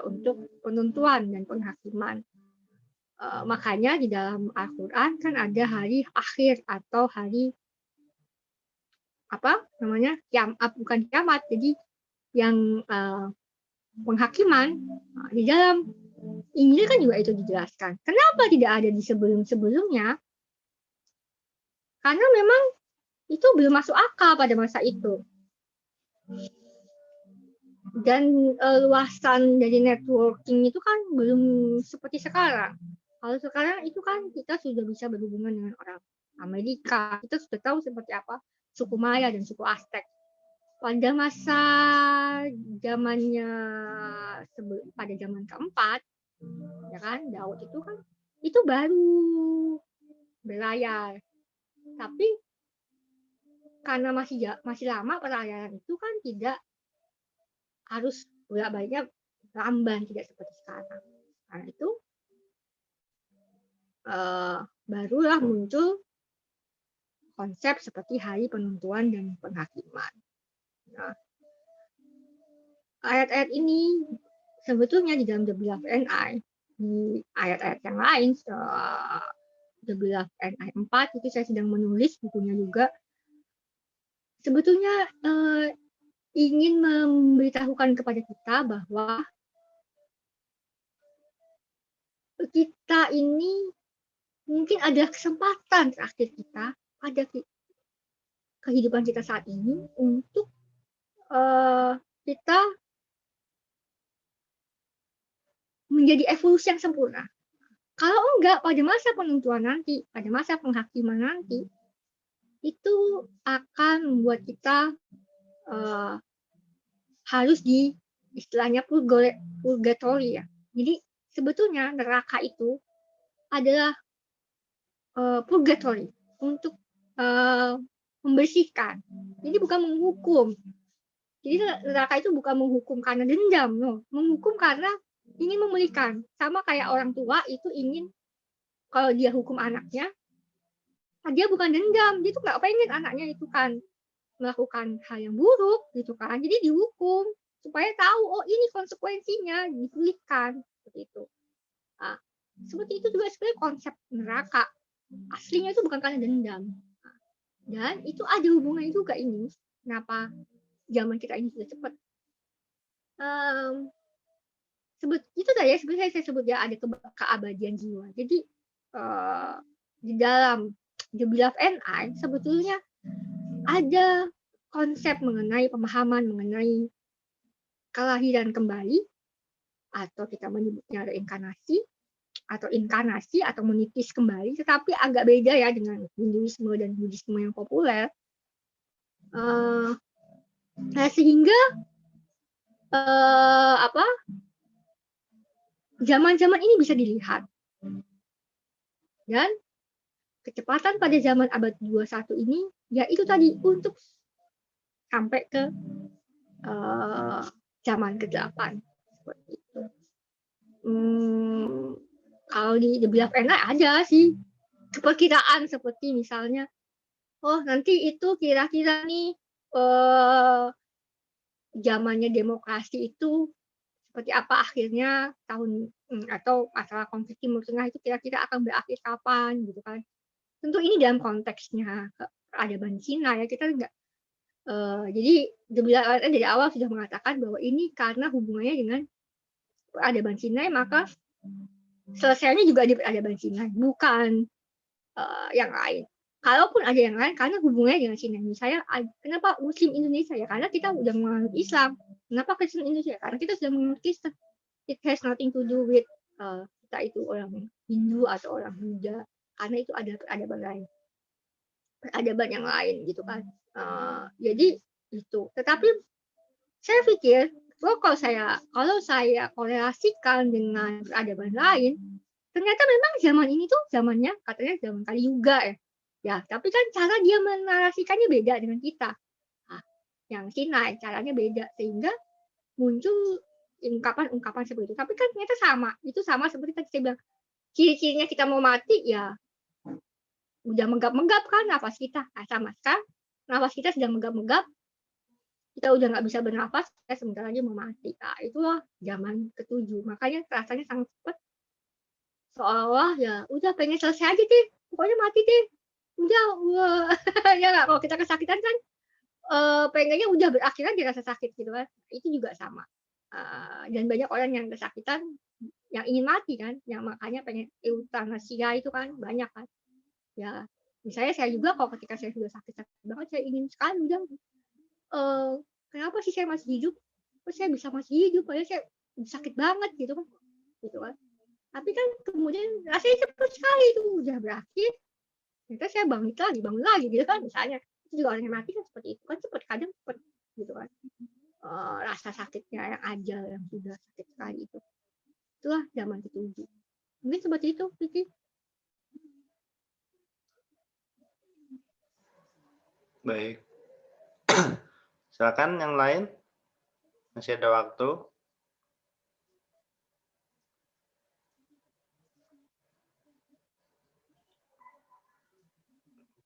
untuk penentuan dan penghakiman. Makanya di dalam Al-Quran kan ada hari akhir atau hari bukan kiamat, jadi yang penghakiman. Di dalam Injil kan juga itu dijelaskan. Kenapa tidak ada di sebelum-sebelumnya? Karena memang itu belum masuk akal pada masa itu. Dan luasan dari networking itu kan belum seperti sekarang. Kalau sekarang itu kan kita sudah bisa berhubungan dengan orang Amerika. Kita sudah tahu seperti apa suku Maya dan suku Aztec. Pada masa pada zaman keempat, ya kan, Daud itu kan itu baru berlayar. Tapi karena masih lama pelayaran itu kan tidak harus bolak-baliknya lamban, tidak seperti sekarang. Karena itu barulah muncul konsep seperti hari penentuan dan penghakiman. Nah, ayat-ayat ini sebetulnya di dalam The Beloved and I, di ayat-ayat yang lain, The Beloved and I 4, itu saya sedang menulis bukunya juga, sebetulnya ingin memberitahukan kepada kita bahwa kita ini mungkin ada kesempatan terakhir kita pada kehidupan kita saat ini untuk kita menjadi evolusi yang sempurna. Kalau enggak, pada masa penentuan nanti, pada masa penghakiman nanti, itu akan membuat kita harus di istilahnya purgatory ya. Jadi sebetulnya neraka itu adalah purgatory untuk membersihkan. Jadi bukan menghukum. Jadi neraka itu bukan menghukum karena dendam, no. Menghukum karena ingin memulihkan. Sama kayak orang tua itu ingin, kalau dia hukum anaknya, dia bukan dendam, dia tuh nggak pengen anaknya itu kan melakukan hal yang buruk gitu kan. Jadi dihukum supaya tahu, oh ini konsekuensinya, dipulihkan seperti itu. Nah, seperti itu juga sebenarnya konsep neraka. Aslinya itu bukan karena dendam. Dan itu ada hubungannya juga ini. Kenapa zaman kita ini sudah cepat? Itu tadi ya, sebenarnya saya sebut ya ada keabadian jiwa. Jadi di dalam The Beloved and I sebetulnya ada konsep mengenai pemahaman mengenai kelahiran kembali, atau kita menyebutnya reinkarnasi atau inkarnasi atau menitis kembali, tetapi agak beda ya dengan Hinduisme dan Buddhisme yang populer. Nah, sehingga zaman-zaman ini bisa dilihat, dan kecepatan pada zaman abad 21 ini ya itu tadi untuk sampai ke zaman ke-8 seperti itu. Kalau di The Beloved and I ada sih perkiraan seperti misalnya, oh nanti itu kira-kira nih zamannya demokrasi itu seperti apa akhirnya tahun atau masalah konflik Timur Tengah itu kira-kira akan berakhir kapan gitu kan. Tentu ini dalam konteksnya peradaban Cina ya, kita enggak jadi The Beloved and I dari awal sudah mengatakan bahwa ini karena hubungannya dengan peradaban Cina, maka selesainya juga di peradaban Cina, bukan yang lain. Kalaupun ada yang lain, karena hubungannya dengan Cina. Misalnya, kenapa Muslim Indonesia ya? Karena kita udah menganut Islam. Kenapa Kristen Indonesia? Karena kita sudah menganut Kristen. It has nothing to do with kita itu orang Hindu atau orang Buddha. Karena itu ada peradaban lain, peradaban yang lain gitu kan. Jadi itu. Tetapi saya pikir, kalau saya korelasikan dengan peradaban lain, ternyata memang zaman ini tuh zamannya katanya zaman Kali Yuga ya. Ya, tapi kan cara dia menarasikannya beda dengan kita. Nah, yang Cina caranya beda sehingga muncul ungkapan-ungkapan seperti itu. Tapi kan ternyata sama. Itu sama seperti tadi saya bilang. Ciri-cirinya kita mau mati ya udah menggap-menggap kan nafas kita. Nah, sama kan nafas kita sedang menggap-menggap. Kita udah nggak bisa bernafas, kita sebentar lagi mau mati. Nah, itulah zaman ke-7. Makanya rasanya sangat cepat. Seolah ya udah pengen selesai aja deh. Pokoknya mati deh. Udah ya nggak, kalau kita kesakitan kan pengennya udah berakhir aja rasa sakit gitu kan. Itu juga sama. Dan banyak orang yang kesakitan yang ingin mati kan, yang makanya pengen eutanasia itu kan banyak kan. Ya, misalnya saya juga kalau ketika saya sudah sakit-sakit banget, saya ingin sekali udah kenapa sih saya masih hidup? Kok saya bisa masih hidup? Padahal saya sakit banget gitu kan. Tapi kan kemudian rasanya cepat sekali itu udah berakhir. Ternyata saya bangun lagi gitu kan misalnya. Itu juga orang yang mati kan seperti itu kan, cepat, kadang cepat gitu kan. Rasa sakitnya yang ajal yang sudah sakit sekali itu. Itulah zaman ke-7. Mungkin seperti itu, Vicky. Baik. Silakan yang lain. Masih ada waktu.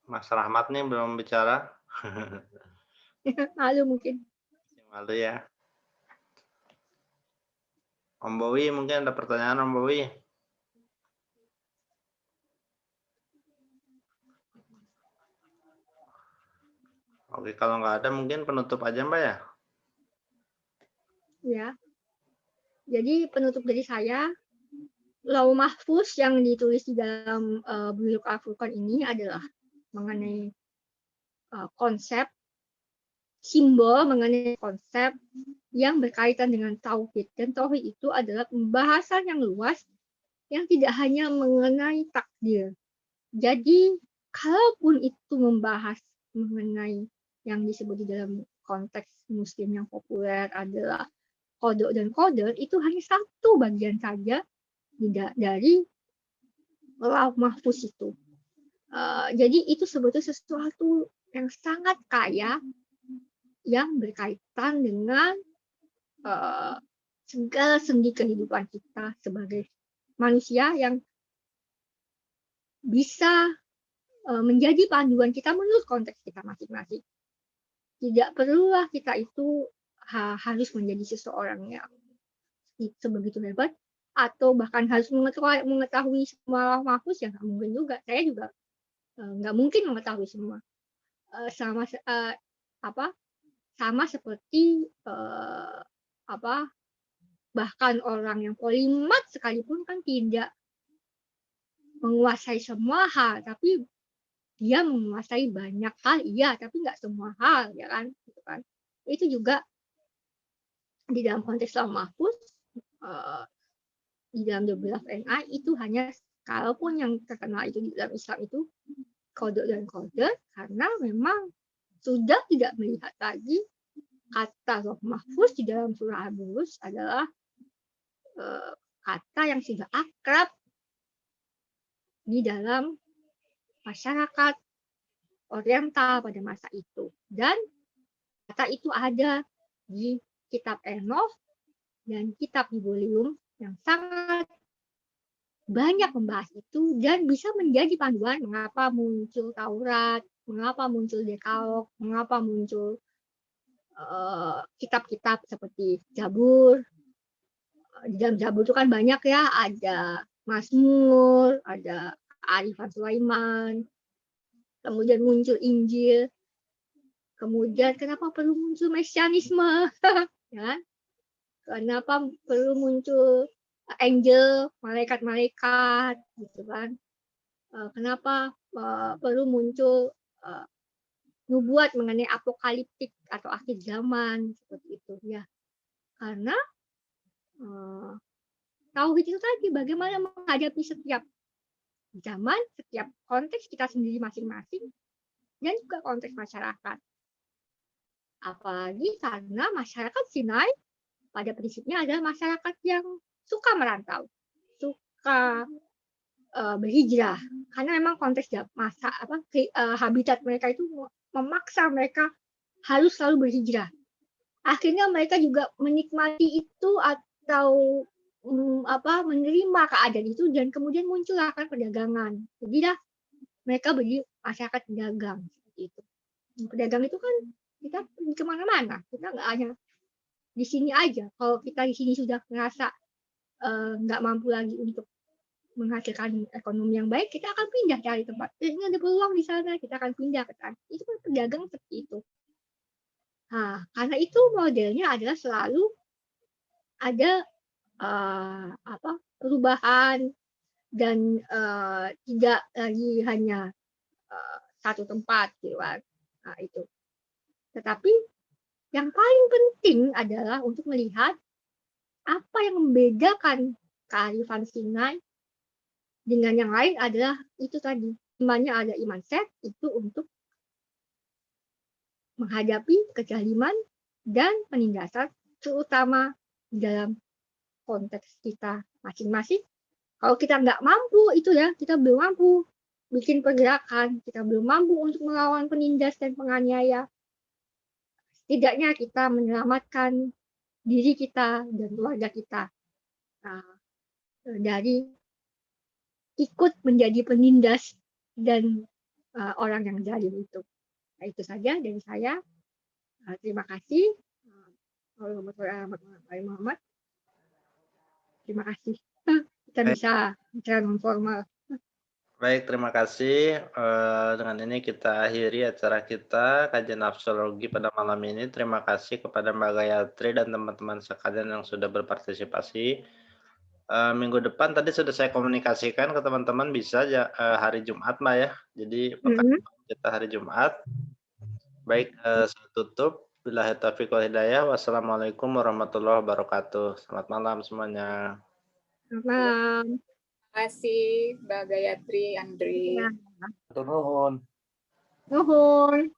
Mas Rahmat nih belum bicara. Malu mungkin. Malu ya. Om Bowi mungkin ada pertanyaan Om Bowi. Oke, kalau nggak ada mungkin penutup aja Mbak ya. Ya. Jadi penutup dari saya, Lauh Mahfuz yang ditulis di dalam Bulughul Al-Furqan ini adalah mengenai konsep, simbol mengenai konsep yang berkaitan dengan tauhid. Dan tauhid itu adalah pembahasan yang luas yang tidak hanya mengenai takdir. Jadi, kalaupun itu membahas mengenai yang disebut di dalam konteks muslim yang populer adalah qada dan qadar, itu hanya satu bagian saja dari Lauh Mahfuz itu. Jadi itu sebetulnya sesuatu yang sangat kaya yang berkaitan dengan segala sendi kehidupan kita sebagai manusia yang bisa menjadi panduan kita menurut konteks kita masing-masing. Tidak perlulah kita itu harus menjadi seseorang yang sebegitu hebat atau bahkan harus mengetahui semua Lauh Mahfuz, yang nggak mungkin juga. Saya juga nggak mungkin mengetahui semua. Sama seperti bahkan orang yang polimat sekalipun kan tidak menguasai semua hal, tapi dia menguasai banyak hal, iya, tapi nggak semua hal, ya kan? Gitu kan. Itu juga di dalam konteks Lauh Mahfuz, di dalam The Beloved and I, itu hanya, kalaupun yang terkenal itu di dalam Islam itu qada dan qadar, karena memang sudah tidak melihat lagi kata Lauh Mahfuz di dalam surah Al-Buruj adalah kata yang sudah akrab di dalam masyarakat Oriental pada masa itu. Dan kata itu ada di kitab Enoch dan kitab Biblium yang sangat banyak membahas itu dan bisa menjadi panduan mengapa muncul Taurat, mengapa muncul Dekalog, mengapa muncul kitab-kitab seperti Zabur. Di dalam Zabur itu kan banyak ya, ada Mazmur, ada Arifan Sulaiman, kemudian muncul Injil, kemudian kenapa perlu muncul mesianisme, ya? Kenapa perlu muncul angel, malaikat-malaikat, gitu kan? Kenapa perlu muncul nubuat mengenai apokaliptik atau akhir zaman seperti itu, ya? Karena tauhid itu tadi bagaimana menghadapi setiap zaman, setiap konteks kita sendiri masing-masing, dan juga konteks masyarakat. Apalagi karena masyarakat Sinai pada prinsipnya adalah masyarakat yang suka merantau, suka berhijrah, karena memang konteks habitat mereka itu memaksa mereka harus selalu berhijrah. Akhirnya mereka juga menikmati itu atau menerima keadaan itu, dan kemudian muncullah kan perdagangan. Jadi mereka menjadi masyarakat pedagang seperti itu. Pedagang itu kan kita pergi kemana-mana, kita nggak hanya di sini aja. Kalau kita di sini sudah ngerasa nggak mampu lagi untuk menghasilkan ekonomi yang baik, kita akan pindah cari tempat. Ini ada peluang di sana, kita akan pindah ke sana. Itu kan pedagang seperti itu. Nah, karena itu modelnya adalah selalu ada perubahan dan tidak lagi hanya satu tempat, gitu kan. Nah, itu. Tetapi yang paling penting adalah untuk melihat apa yang membedakan kearifan Sinai dengan yang lain adalah itu tadi. Imannya ada iman set, itu untuk menghadapi kezaliman dan penindasan, terutama dalam konteks kita masing-masing. Kalau kita nggak mampu itu ya, kita belum mampu bikin pergerakan, kita belum mampu untuk melawan penindas dan penganiaya, setidaknya kita menyelamatkan diri kita dan keluarga kita dari ikut menjadi penindas dan orang yang zalim itu. Nah, itu saja dari saya. Terima kasih. Muhammad. Terima kasih. Kita bisa bicara non-formal. Baik, terima kasih. Dengan ini kita akhiri acara kita, kajian nafsologi pada malam ini. Terima kasih kepada Mbak Gayatri dan teman-teman sekalian yang sudah berpartisipasi. Minggu depan tadi sudah saya komunikasikan ke teman-teman bisa hari Jumat, Mbak ya. Jadi pekan kita hari Jumat. Baik, saya tutup. Billahi taufiq wal hidayah. Wassalamualaikum warahmatullahi wabarakatuh. Selamat malam semuanya. Selamat malam. Terima kasih Mbak Gayatri, Andri. Nuhun. Nuhun.